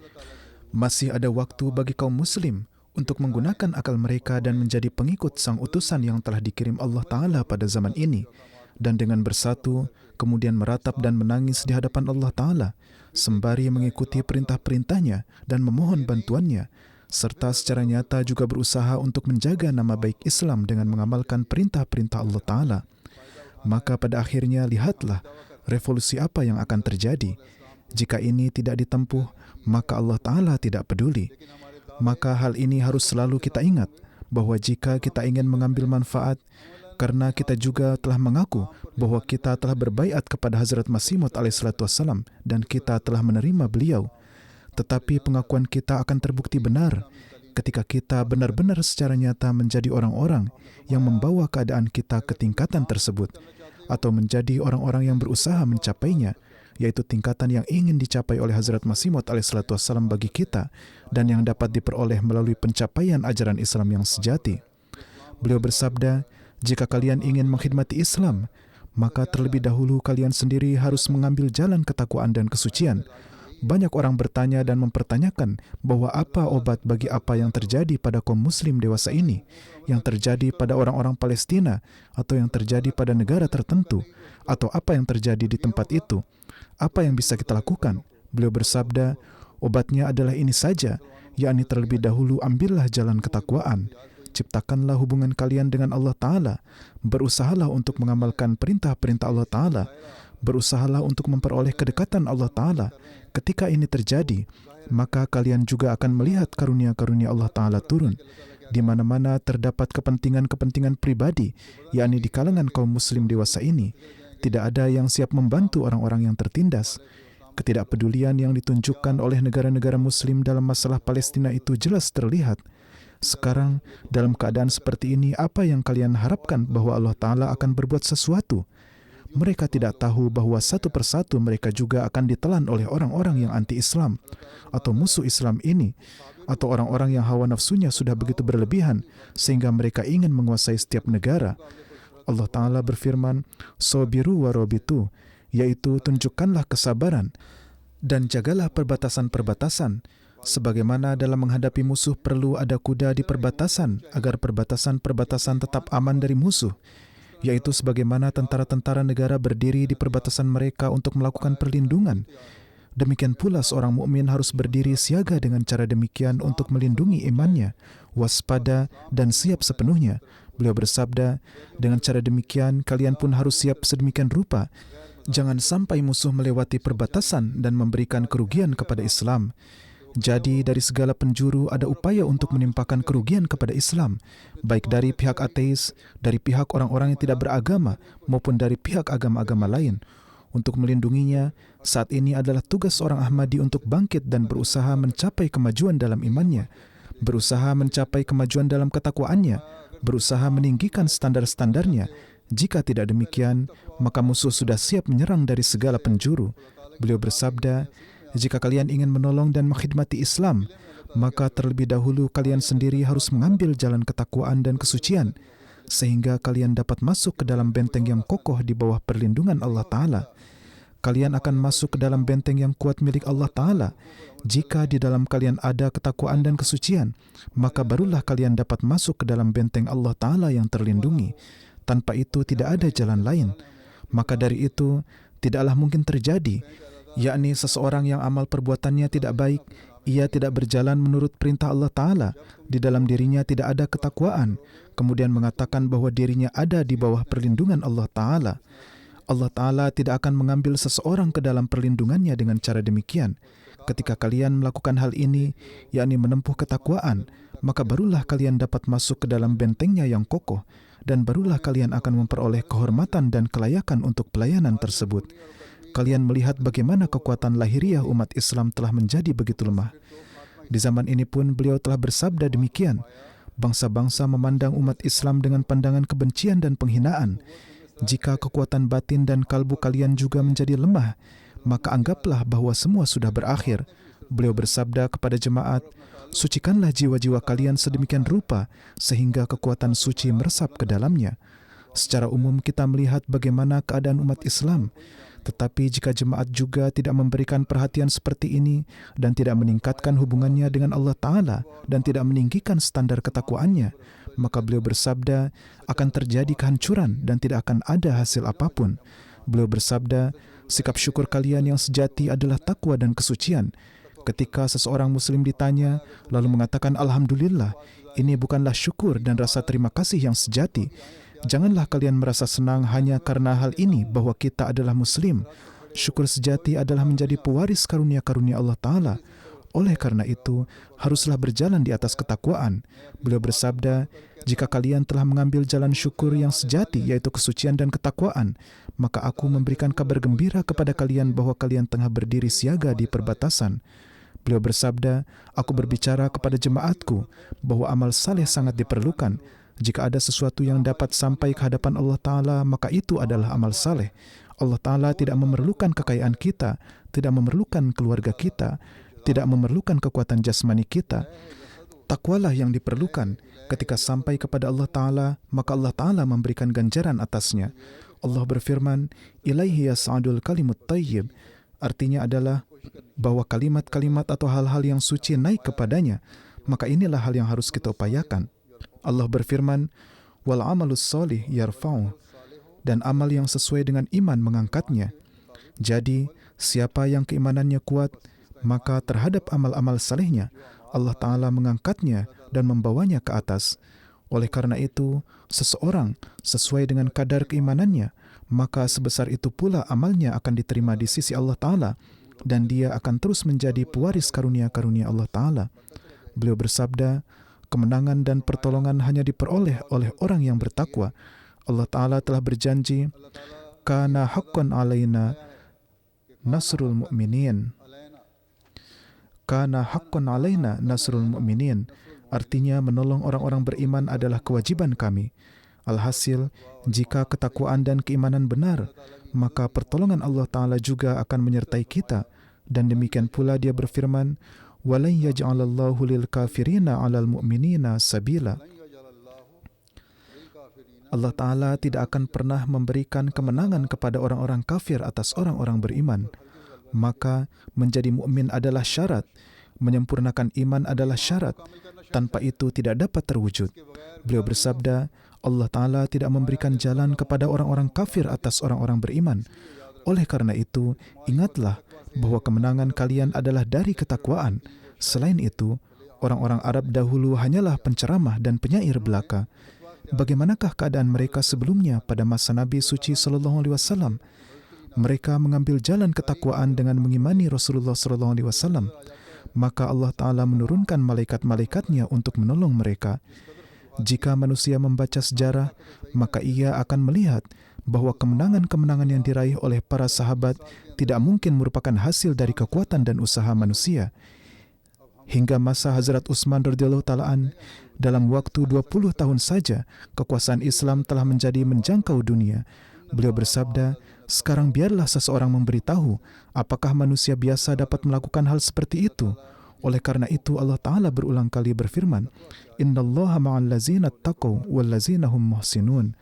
[SPEAKER 2] masih ada waktu bagi kaum Muslim untuk menggunakan akal mereka dan menjadi pengikut sang utusan yang telah dikirim Allah Ta'ala pada zaman ini, dan dengan bersatu, kemudian meratap dan menangis di hadapan Allah Ta'ala, sembari mengikuti perintah-perintahnya dan memohon bantuannya, serta secara nyata juga berusaha untuk menjaga nama baik Islam dengan mengamalkan perintah-perintah Allah Ta'ala. Maka pada akhirnya lihatlah revolusi apa yang akan terjadi. Jika ini tidak ditempuh, maka Allah Ta'ala tidak peduli. Maka hal ini harus selalu kita ingat, bahwa jika kita ingin mengambil manfaat, karena kita juga telah mengaku bahwa kita telah berbaiat kepada Hazrat Masih Maud alaihissalam dan kita telah menerima beliau. Tetapi pengakuan kita akan terbukti benar ketika kita benar-benar secara nyata menjadi orang-orang yang membawa keadaan kita ke tingkatan tersebut, atau menjadi orang-orang yang berusaha mencapainya, yaitu tingkatan yang ingin dicapai oleh Hazrat Masih Maud alaihissalam bagi kita dan yang dapat diperoleh melalui pencapaian ajaran Islam yang sejati. Beliau bersabda, jika kalian ingin mengkhidmati Islam, maka terlebih dahulu kalian sendiri harus mengambil jalan ketakwaan dan kesucian. Banyak orang bertanya dan mempertanyakan bahwa apa obat bagi apa yang terjadi pada kaum Muslim dewasa ini, yang terjadi pada orang-orang Palestina, atau yang terjadi pada negara tertentu, atau apa yang terjadi di tempat itu. Apa yang bisa kita lakukan? Beliau bersabda, obatnya adalah ini saja, yakni terlebih dahulu ambillah jalan ketakwaan. Ciptakanlah hubungan kalian dengan Allah Ta'ala. Berusahalah untuk mengamalkan perintah-perintah Allah Ta'ala. Berusahalah untuk memperoleh kedekatan Allah Ta'ala. Ketika ini terjadi, maka kalian juga akan melihat karunia-karunia Allah Ta'ala turun. Di mana-mana terdapat kepentingan-kepentingan pribadi, yakni di kalangan kaum Muslim dewasa ini, tidak ada yang siap membantu orang-orang yang tertindas. Ketidakpedulian yang ditunjukkan oleh negara-negara Muslim dalam masalah Palestina itu jelas terlihat. Sekarang, dalam keadaan seperti ini, apa yang kalian harapkan bahwa Allah Ta'ala akan berbuat sesuatu? Mereka tidak tahu bahwa satu persatu mereka juga akan ditelan oleh orang-orang yang anti-Islam, atau musuh Islam ini, atau orang-orang yang hawa nafsunya sudah begitu berlebihan, sehingga mereka ingin menguasai setiap negara. Allah Ta'ala berfirman, Sobiru wa robitu, yaitu tunjukkanlah kesabaran, dan jagalah perbatasan-perbatasan, Sebagaimana dalam menghadapi musuh perlu ada kuda di perbatasan agar perbatasan-perbatasan tetap aman dari musuh, yaitu sebagaimana tentara-tentara negara berdiri di perbatasan mereka untuk melakukan perlindungan. Demikian pula seorang mukmin harus berdiri siaga dengan cara demikian untuk melindungi imannya, waspada dan siap sepenuhnya. Beliau bersabda, dengan cara demikian kalian pun harus siap sedemikian rupa. Jangan sampai musuh melewati perbatasan dan memberikan kerugian kepada Islam. Jadi dari segala penjuru ada upaya untuk menimpakan kerugian kepada Islam, baik dari pihak ateis, dari pihak orang-orang yang tidak beragama, maupun dari pihak agama-agama lain. Untuk melindunginya, saat ini adalah tugas seorang Ahmadi untuk bangkit dan berusaha mencapai kemajuan dalam imannya, berusaha mencapai kemajuan dalam ketakwaannya, berusaha meninggikan standar-standarnya. Jika tidak demikian, maka musuh sudah siap menyerang dari segala penjuru. Beliau bersabda, jika kalian ingin menolong dan mengkhidmati Islam, maka terlebih dahulu kalian sendiri harus mengambil jalan ketakwaan dan kesucian, sehingga kalian dapat masuk ke dalam benteng yang kokoh di bawah perlindungan Allah Ta'ala. Kalian akan masuk ke dalam benteng yang kuat milik Allah Ta'ala. Jika di dalam kalian ada ketakwaan dan kesucian, maka barulah kalian dapat masuk ke dalam benteng Allah Ta'ala yang terlindungi. Tanpa itu tidak ada jalan lain. Maka dari itu, tidaklah mungkin terjadi, yakni seseorang yang amal perbuatannya tidak baik, ia tidak berjalan menurut perintah Allah Ta'ala, di dalam dirinya tidak ada ketakwaan, kemudian mengatakan bahwa dirinya ada di bawah perlindungan Allah Ta'ala. Allah Ta'ala tidak akan mengambil seseorang ke dalam perlindungannya dengan cara demikian. Ketika kalian melakukan hal ini, yakni menempuh ketakwaan, maka barulah kalian dapat masuk ke dalam bentengnya yang kokoh, dan barulah kalian akan memperoleh kehormatan dan kelayakan untuk pelayanan tersebut. Kalian melihat bagaimana kekuatan lahiriah umat Islam telah menjadi begitu lemah. Di zaman ini pun beliau telah bersabda demikian, bangsa-bangsa memandang umat Islam dengan pandangan kebencian dan penghinaan. Jika kekuatan batin dan kalbu kalian juga menjadi lemah, maka anggaplah bahwa semua sudah berakhir. Beliau bersabda kepada jemaat, sucikanlah jiwa-jiwa kalian sedemikian rupa sehingga kekuatan suci meresap ke dalamnya. Secara umum kita melihat bagaimana keadaan umat Islam. Tetapi jika jemaat juga tidak memberikan perhatian seperti ini dan tidak meningkatkan hubungannya dengan Allah Ta'ala dan tidak meninggikan standar ketakwaannya, maka beliau bersabda akan terjadi kehancuran dan tidak akan ada hasil apapun. Beliau bersabda, sikap syukur kalian yang sejati adalah takwa dan kesucian. Ketika seseorang muslim ditanya, lalu mengatakan Alhamdulillah, ini bukanlah syukur dan rasa terima kasih yang sejati. Janganlah kalian merasa senang hanya karena hal ini bahwa kita adalah muslim. Syukur sejati adalah menjadi pewaris karunia-karunia Allah Ta'ala. Oleh karena itu, haruslah berjalan di atas ketakwaan. Beliau bersabda, jika kalian telah mengambil jalan syukur yang sejati, yaitu kesucian dan ketakwaan, maka aku memberikan kabar gembira kepada kalian bahwa kalian tengah berdiri siaga di perbatasan. Beliau bersabda, aku berbicara kepada jemaatku bahwa amal saleh sangat diperlukan. Jika ada sesuatu yang dapat sampai ke hadapan Allah Ta'ala, maka itu adalah amal saleh. Allah Ta'ala tidak memerlukan kekayaan kita, tidak memerlukan keluarga kita, tidak memerlukan kekuatan jasmani kita. Takwalah yang diperlukan. Ketika sampai kepada Allah Ta'ala, maka Allah Ta'ala memberikan ganjaran atasnya. Allah berfirman, ilaihi yas'adul kalimut tayyib. Artinya adalah bahwa kalimat-kalimat atau hal-hal yang suci naik kepadanya. Maka inilah hal yang harus kita upayakan. Allah berfirman, wal amalus solih yarfa'u, dan amal yang sesuai dengan iman mengangkatnya. Jadi, siapa yang keimanannya kuat, maka terhadap amal-amal salehnya, Allah Ta'ala mengangkatnya dan membawanya ke atas. Oleh karena itu, seseorang sesuai dengan kadar keimanannya, maka sebesar itu pula amalnya akan diterima di sisi Allah Ta'ala, dan dia akan terus menjadi pewaris karunia-karunia Allah Ta'ala. Beliau bersabda, kemenangan dan pertolongan hanya diperoleh oleh orang yang bertakwa. Allah Ta'ala telah berjanji, kana haqqan alaina nasrul mu'minin. Kana haqqan alaina nasrul mu'minin. Artinya menolong orang-orang beriman adalah kewajiban kami. Alhasil, jika ketakwaan dan keimanan benar, maka pertolongan Allah Ta'ala juga akan menyertai kita. Dan demikian pula dia berfirman, وَلَنْ يَجْعَلَ اللَّهُ لِلْكَافِرِينَ عَلَى الْمُؤْمِنِينَ سَبِيلًا. Allah Ta'ala tidak akan pernah memberikan kemenangan kepada orang-orang kafir atas orang-orang beriman. Maka menjadi mukmin adalah syarat. Menyempurnakan iman adalah syarat. Tanpa itu tidak dapat terwujud. Beliau bersabda, Allah Ta'ala tidak memberikan jalan kepada orang-orang kafir atas orang-orang beriman. Oleh karena itu, ingatlah bahwa kemenangan kalian adalah dari ketakwaan. Selain itu, orang-orang Arab dahulu hanyalah penceramah dan penyair belaka. Bagaimanakah keadaan mereka sebelumnya pada masa Nabi suci sallallahu alaihi wasallam? Mereka mengambil jalan ketakwaan dengan mengimani Rasulullah sallallahu alaihi wasallam. Maka Allah Ta'ala menurunkan malaikat-malaikatnya untuk menolong mereka. Jika manusia membaca sejarah, maka ia akan melihat bahwa kemenangan-kemenangan yang diraih oleh para sahabat tidak mungkin merupakan hasil dari kekuatan dan usaha manusia. Hingga masa Hazrat Utsman radhiyallahu ta'ala dalam waktu 20 tahun saja, kekuasaan Islam telah menjadi menjangkau dunia. Beliau bersabda, sekarang biarlah seseorang memberitahu apakah manusia biasa dapat melakukan hal seperti itu. Oleh karena itu Allah Ta'ala berulang kali berfirman, Innallaha ma'al lazina taqaw wal lazina hum muhsinun.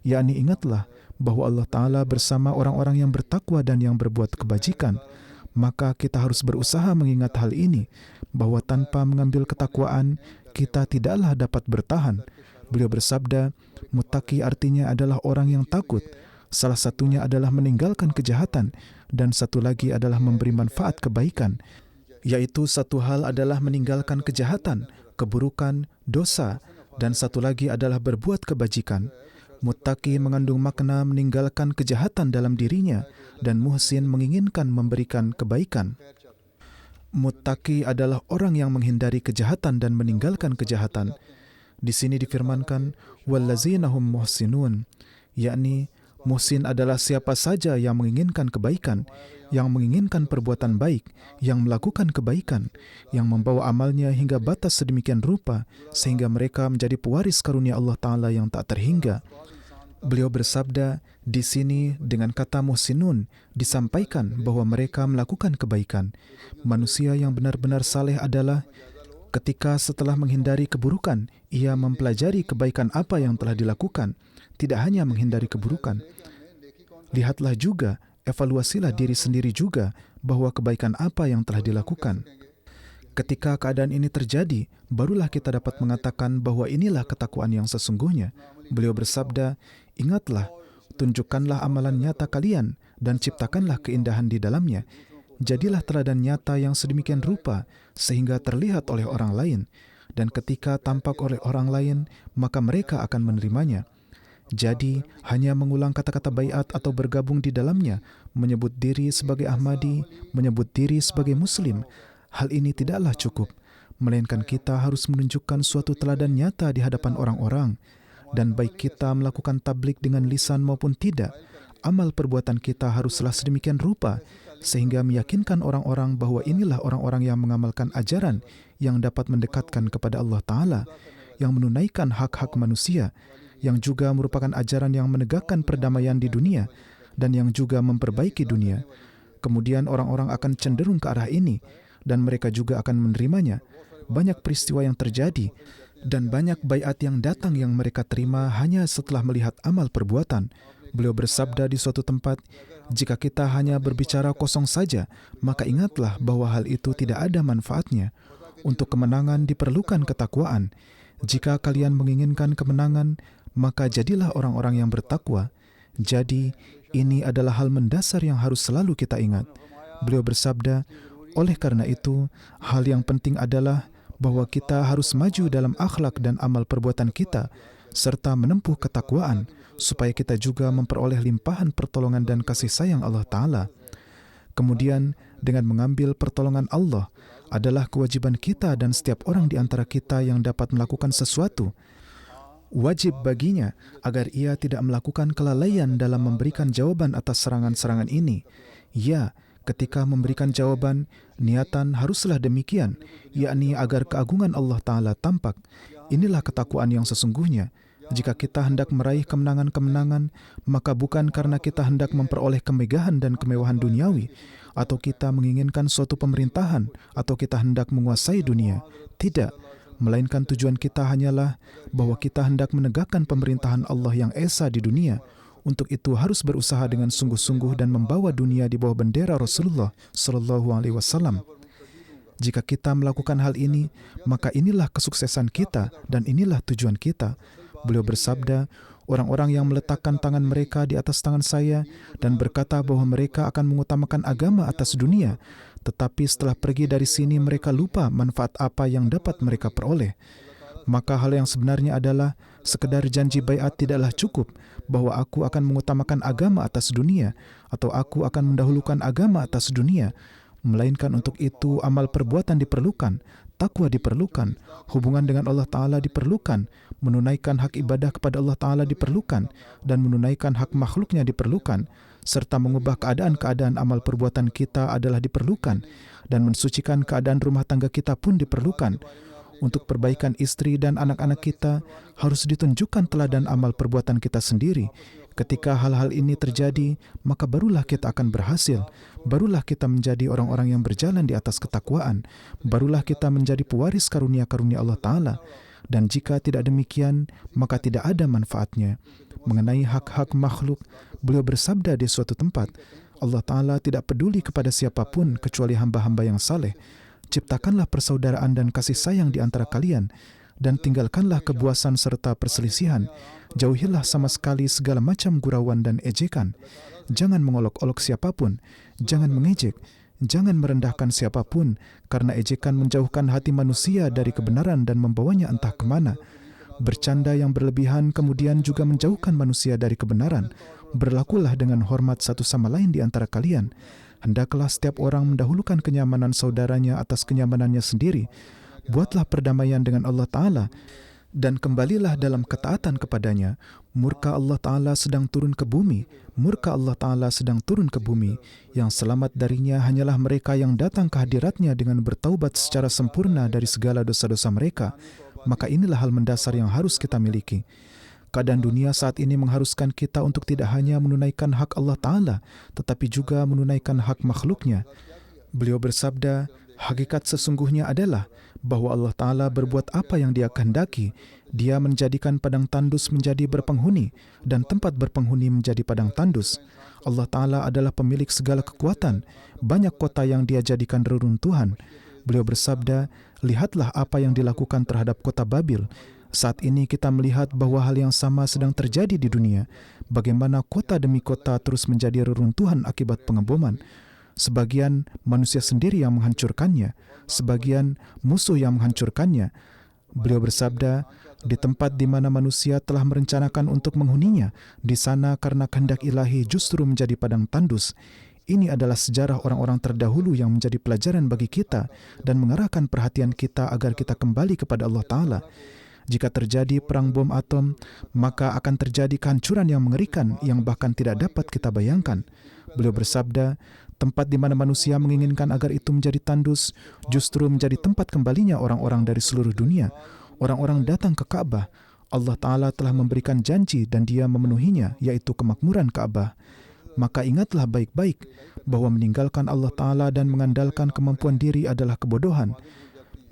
[SPEAKER 2] Yakni ingatlah bahwa Allah Ta'ala bersama orang-orang yang bertakwa dan yang berbuat kebajikan. Maka kita harus berusaha mengingat hal ini, bahwa tanpa mengambil ketakwaan, kita tidaklah dapat bertahan. Beliau bersabda, muttaqi artinya adalah orang yang takut. Salah satunya adalah meninggalkan kejahatan, dan satu lagi adalah memberi manfaat kebaikan. Yaitu satu hal adalah meninggalkan kejahatan, keburukan, dosa, dan satu lagi adalah berbuat kebajikan. Muttaqi mengandung makna meninggalkan kejahatan dalam dirinya, dan muhsin menginginkan memberikan kebaikan. Muttaqi adalah orang yang menghindari kejahatan dan meninggalkan kejahatan. Di sini difirmankan, wallazina hum muhsinun, yakni muhsin adalah siapa saja yang menginginkan kebaikan, yang menginginkan perbuatan baik, yang melakukan kebaikan, yang membawa amalnya hingga batas sedemikian rupa sehingga mereka menjadi pewaris karunia Allah Ta'ala yang tak terhingga. Beliau bersabda, di sini dengan kata muhsinun disampaikan bahwa mereka melakukan kebaikan. Manusia yang benar-benar saleh adalah ketika setelah menghindari keburukan, ia mempelajari kebaikan apa yang telah dilakukan. Tidak hanya menghindari keburukan. Lihatlah juga, evaluasilah diri sendiri juga bahwa kebaikan apa yang telah dilakukan. Ketika keadaan ini terjadi, barulah kita dapat mengatakan bahwa inilah ketakwaan yang sesungguhnya. Beliau bersabda, ingatlah, tunjukkanlah amalan nyata kalian dan ciptakanlah keindahan di dalamnya. Jadilah teladan nyata yang sedemikian rupa sehingga terlihat oleh orang lain. Dan ketika tampak oleh orang lain, maka mereka akan menerimanya. Jadi, hanya mengulang kata-kata baiat atau bergabung di dalamnya, menyebut diri sebagai Ahmadi, menyebut diri sebagai Muslim, hal ini tidaklah cukup, melainkan kita harus menunjukkan suatu teladan nyata di hadapan orang-orang. Dan baik kita melakukan tablik dengan lisan maupun tidak, amal perbuatan kita haruslah sedemikian rupa, sehingga meyakinkan orang-orang bahwa inilah orang-orang yang mengamalkan ajaran yang dapat mendekatkan kepada Allah Ta'ala, yang menunaikan hak-hak manusia, yang juga merupakan ajaran yang menegakkan perdamaian di dunia, dan yang juga memperbaiki dunia. Kemudian orang-orang akan cenderung ke arah ini, dan mereka juga akan menerimanya. Banyak peristiwa yang terjadi, dan banyak baiat yang datang yang mereka terima hanya setelah melihat amal perbuatan. Beliau bersabda di suatu tempat, jika kita hanya berbicara kosong saja, maka ingatlah bahwa hal itu tidak ada manfaatnya. Untuk kemenangan diperlukan ketakwaan. Jika kalian menginginkan kemenangan, maka jadilah orang-orang yang bertakwa. Jadi, ini adalah hal mendasar yang harus selalu kita ingat. Beliau bersabda, oleh karena itu, hal yang penting adalah bahwa kita harus maju dalam akhlak dan amal perbuatan kita, serta menempuh ketakwaan, supaya kita juga memperoleh limpahan pertolongan dan kasih sayang Allah Ta'ala. Kemudian, dengan mengambil pertolongan Allah, adalah kewajiban kita dan setiap orang di antara kita yang dapat melakukan sesuatu. Wajib baginya agar ia tidak melakukan kelalaian dalam memberikan jawaban atas serangan-serangan ini. Ya, ketika memberikan jawaban, niatan haruslah demikian, yakni agar keagungan Allah Ta'ala tampak. Inilah ketakwaan yang sesungguhnya. Jika kita hendak meraih kemenangan-kemenangan, maka bukan karena kita hendak memperoleh kemegahan dan kemewahan duniawi, atau kita menginginkan suatu pemerintahan, atau kita hendak menguasai dunia. Tidak, melainkan tujuan kita hanyalah bahwa kita hendak menegakkan pemerintahan Allah yang esa di dunia. Untuk itu harus berusaha dengan sungguh-sungguh dan membawa dunia di bawah bendera Rasulullah Sallallahu Alaihi Wasallam. Jika kita melakukan hal ini, maka inilah kesuksesan kita dan inilah tujuan kita. Beliau bersabda, orang-orang yang meletakkan tangan mereka di atas tangan saya dan berkata bahwa mereka akan mengutamakan agama atas dunia, tetapi setelah pergi dari sini mereka lupa manfaat apa yang dapat mereka peroleh. Maka hal yang sebenarnya adalah sekedar janji baiat tidaklah cukup bahwa aku akan mengutamakan agama atas dunia atau aku akan mendahulukan agama atas dunia. Melainkan untuk itu amal perbuatan diperlukan, takwa diperlukan, hubungan dengan Allah Ta'ala diperlukan, menunaikan hak ibadah kepada Allah Ta'ala diperlukan, dan menunaikan hak makhluknya diperlukan, serta mengubah keadaan-keadaan amal perbuatan kita adalah diperlukan, dan mensucikan keadaan rumah tangga kita pun diperlukan. Untuk perbaikan istri dan anak-anak kita, harus ditunjukkan teladan amal perbuatan kita sendiri. Ketika hal-hal ini terjadi, maka barulah kita akan berhasil. Barulah kita menjadi orang-orang yang berjalan di atas ketakwaan. Barulah kita menjadi pewaris karunia-karunia Allah Ta'ala. Dan jika tidak demikian, maka tidak ada manfaatnya. Mengenai hak-hak makhluk, beliau bersabda di suatu tempat, Allah Ta'ala tidak peduli kepada siapapun kecuali hamba-hamba yang saleh. Ciptakanlah persaudaraan dan kasih sayang di antara kalian, dan tinggalkanlah kebuasan serta perselisihan. Jauhilah sama sekali segala macam gurauan dan ejekan. Jangan mengolok-olok siapapun, jangan mengejek, jangan merendahkan siapapun, karena ejekan menjauhkan hati manusia dari kebenaran dan membawanya entah kemana. Bercanda yang berlebihan kemudian juga menjauhkan manusia dari kebenaran. Berlakulah dengan hormat satu sama lain di antara kalian. Hendaklah setiap orang mendahulukan kenyamanan saudaranya atas kenyamanannya sendiri. Buatlah perdamaian dengan Allah Ta'ala dan kembalilah dalam ketaatan kepadanya. Murka Allah Ta'ala sedang turun ke bumi. Murka Allah Ta'ala sedang turun ke bumi. Yang selamat darinya hanyalah mereka yang datang ke hadiratnya dengan bertaubat secara sempurna dari segala dosa-dosa mereka. Maka inilah hal mendasar yang harus kita miliki. Keadaan dunia saat ini mengharuskan kita untuk tidak hanya menunaikan hak Allah Ta'ala, tetapi juga menunaikan hak makhluknya. Beliau bersabda, hakikat sesungguhnya adalah bahwa Allah Ta'ala berbuat apa yang Dia kehendaki. Dia menjadikan padang tandus menjadi berpenghuni dan tempat berpenghuni menjadi padang tandus. Allah Ta'ala adalah pemilik segala kekuatan. Banyak kota yang Dia jadikan reruntuhan. Beliau bersabda, lihatlah apa yang dilakukan terhadap kota Babil. Saat ini kita melihat bahwa hal yang sama sedang terjadi di dunia. Bagaimana kota demi kota terus menjadi reruntuhan akibat pengeboman. Sebagian manusia sendiri yang menghancurkannya, sebagian musuh yang menghancurkannya. Beliau bersabda, di tempat di mana manusia telah merencanakan untuk menghuninya, di sana karena kehendak ilahi justru menjadi padang tandus. Ini adalah sejarah orang-orang terdahulu yang menjadi pelajaran bagi kita dan mengarahkan perhatian kita agar kita kembali kepada Allah Ta'ala. Jika terjadi perang bom atom, maka akan terjadi kehancuran yang mengerikan yang bahkan tidak dapat kita bayangkan. Beliau bersabda, tempat di mana manusia menginginkan agar itu menjadi tandus, justru menjadi tempat kembalinya orang-orang dari seluruh dunia. Orang-orang datang ke Ka'bah. Allah Ta'ala telah memberikan janji dan Dia memenuhinya, yaitu kemakmuran Ka'bah. Maka ingatlah baik-baik bahwa meninggalkan Allah Ta'ala dan mengandalkan kemampuan diri adalah kebodohan.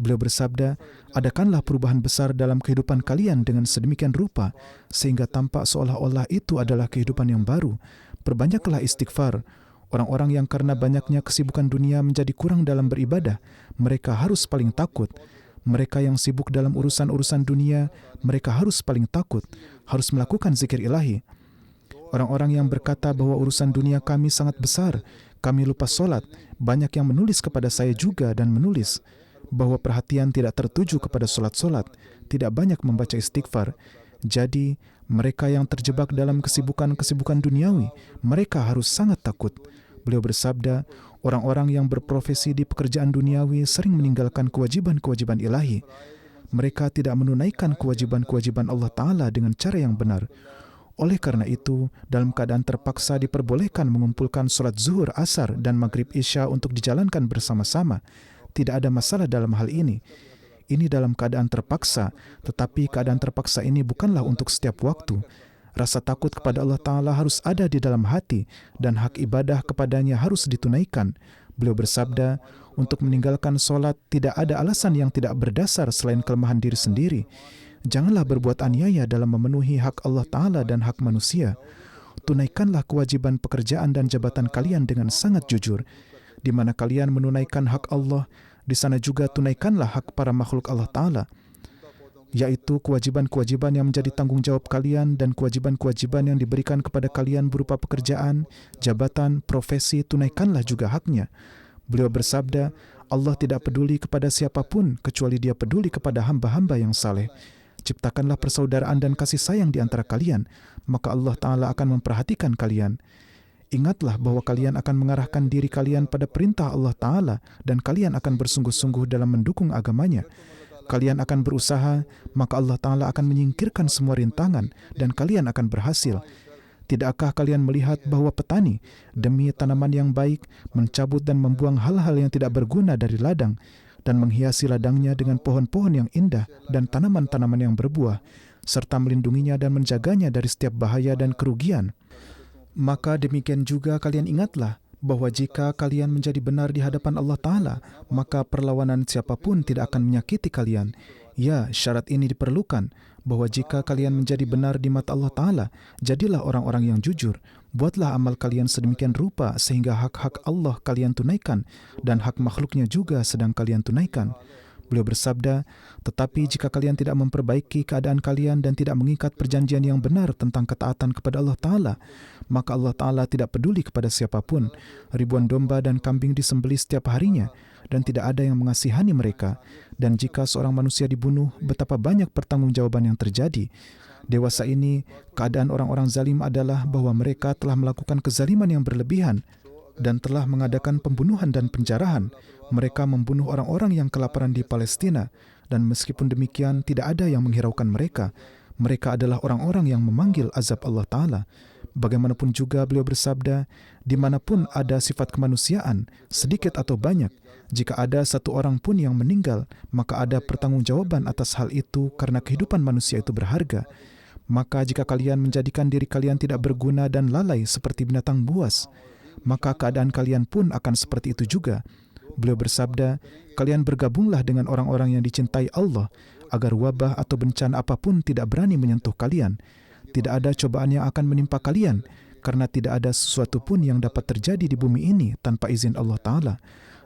[SPEAKER 2] Beliau bersabda, adakanlah perubahan besar dalam kehidupan kalian dengan sedemikian rupa, sehingga tampak seolah-olah itu adalah kehidupan yang baru. Perbanyaklah istighfar. Orang-orang yang karena banyaknya kesibukan dunia menjadi kurang dalam beribadah, mereka harus paling takut. Mereka yang sibuk dalam urusan-urusan dunia, mereka harus paling takut, harus melakukan zikir ilahi. Orang-orang yang berkata bahwa urusan dunia kami sangat besar, kami lupa solat, banyak yang menulis kepada saya juga dan menulis bahwa perhatian tidak tertuju kepada solat-solat, tidak banyak membaca istighfar. Jadi, mereka yang terjebak dalam kesibukan-kesibukan duniawi, mereka harus sangat takut. Beliau bersabda, orang-orang yang berprofesi di pekerjaan duniawi sering meninggalkan kewajiban-kewajiban ilahi. Mereka tidak menunaikan kewajiban-kewajiban Allah Ta'ala dengan cara yang benar. Oleh karena itu, dalam keadaan terpaksa diperbolehkan mengumpulkan solat zuhur, asar, dan maghrib isya untuk dijalankan bersama-sama. Tidak ada masalah dalam hal ini. Ini dalam keadaan terpaksa, tetapi keadaan terpaksa ini bukanlah untuk setiap waktu. Rasa takut kepada Allah Ta'ala harus ada di dalam hati dan hak ibadah kepadanya harus ditunaikan. Beliau bersabda, untuk meninggalkan solat tidak ada alasan yang tidak berdasar selain kelemahan diri sendiri. Janganlah berbuat aniaya dalam memenuhi hak Allah Ta'ala dan hak manusia. Tunaikanlah kewajiban pekerjaan dan jabatan kalian dengan sangat jujur, di mana kalian menunaikan hak Allah Di sana juga tunaikanlah hak para makhluk Allah Ta'ala, yaitu kewajiban-kewajiban yang menjadi tanggung jawab kalian dan kewajiban-kewajiban yang diberikan kepada kalian berupa pekerjaan, jabatan, profesi, tunaikanlah juga haknya. Beliau bersabda, Allah tidak peduli kepada siapapun kecuali Dia peduli kepada hamba-hamba yang saleh. Ciptakanlah persaudaraan dan kasih sayang di antara kalian, maka Allah Ta'ala akan memperhatikan kalian. Ingatlah bahwa kalian akan mengarahkan diri kalian pada perintah Allah Ta'ala dan kalian akan bersungguh-sungguh dalam mendukung agamanya. Kalian akan berusaha, maka Allah Ta'ala akan menyingkirkan semua rintangan dan kalian akan berhasil. Tidakkah kalian melihat bahwa petani, demi tanaman yang baik, mencabut dan membuang hal-hal yang tidak berguna dari ladang dan menghiasi ladangnya dengan pohon-pohon yang indah dan tanaman-tanaman yang berbuah, serta melindunginya dan menjaganya dari setiap bahaya dan kerugian? Maka demikian juga kalian ingatlah bahwa jika kalian menjadi benar di hadapan Allah Ta'ala, maka perlawanan siapapun tidak akan menyakiti kalian. Ya, syarat ini diperlukan, bahwa jika kalian menjadi benar di mata Allah Ta'ala, jadilah orang-orang yang jujur. Buatlah amal kalian sedemikian rupa sehingga hak-hak Allah kalian tunaikan dan hak makhluknya juga sedang kalian tunaikan. Beliau bersabda, tetapi jika kalian tidak memperbaiki keadaan kalian dan tidak mengikat perjanjian yang benar tentang ketaatan kepada Allah Ta'ala, maka Allah Ta'ala tidak peduli kepada siapapun. Ribuan domba dan kambing disembelih setiap harinya, dan tidak ada yang mengasihani mereka. Dan jika seorang manusia dibunuh, betapa banyak pertanggungjawaban yang terjadi. Dewasa ini, keadaan orang-orang zalim adalah bahwa mereka telah melakukan kezaliman yang berlebihan dan telah mengadakan pembunuhan dan penjarahan. Mereka membunuh orang-orang yang kelaparan di Palestina, dan meskipun demikian tidak ada yang menghiraukan mereka. Mereka adalah orang-orang yang memanggil azab Allah Ta'ala. Bagaimanapun juga beliau bersabda, dimanapun ada sifat kemanusiaan, sedikit atau banyak, jika ada satu orang pun yang meninggal, maka ada pertanggungjawaban atas hal itu karena kehidupan manusia itu berharga. Maka jika kalian menjadikan diri kalian tidak berguna dan lalai seperti binatang buas, maka keadaan kalian pun akan seperti itu juga. Beliau bersabda, kalian bergabunglah dengan orang-orang yang dicintai Allah, agar wabah atau bencana apapun tidak berani menyentuh kalian. Tidak ada cobaan yang akan menimpa kalian, karena tidak ada sesuatu pun yang dapat terjadi di bumi ini tanpa izin Allah Ta'ala.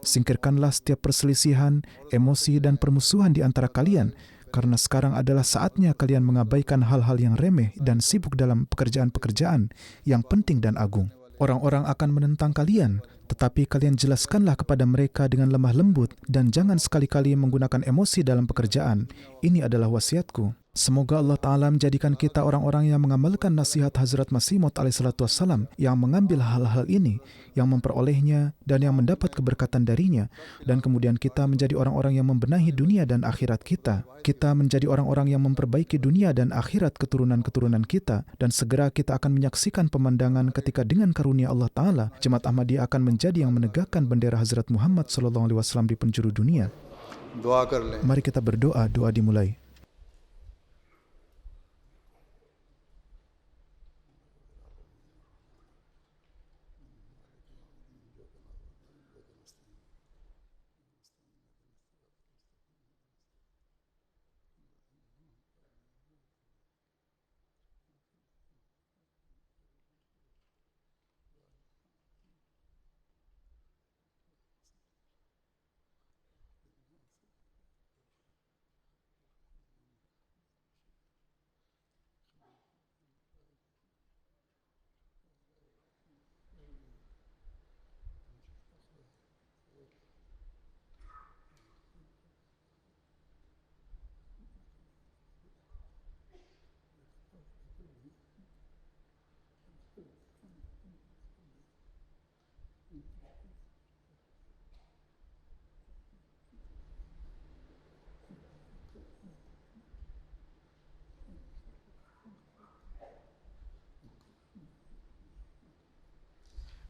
[SPEAKER 2] Singkirkanlah setiap perselisihan, emosi dan permusuhan di antara kalian, karena sekarang adalah saatnya kalian mengabaikan hal-hal yang remeh dan sibuk dalam pekerjaan-pekerjaan yang penting dan agung. Orang-orang akan menentang kalian, tetapi kalian jelaskanlah kepada mereka dengan lemah lembut dan jangan sekali-kali menggunakan emosi dalam pekerjaan. Ini adalah wasiatku. Semoga Allah Ta'ala menjadikan kita orang-orang yang mengamalkan nasihat Hazrat Masih Maud SAW, yang mengambil hal-hal ini, yang memperolehnya dan yang mendapat keberkatan darinya, dan kemudian kita menjadi orang-orang yang membenahi dunia dan akhirat kita. Kita menjadi orang-orang yang memperbaiki dunia dan akhirat keturunan-keturunan kita, dan segera kita akan menyaksikan pemandangan ketika dengan karunia Allah Ta'ala, Jemaat Ahmadiyah akan menjadi yang menegakkan bendera Hazrat Muhammad SAW di penjuru dunia. Mari kita berdoa, doa dimulai.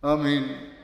[SPEAKER 1] Amin.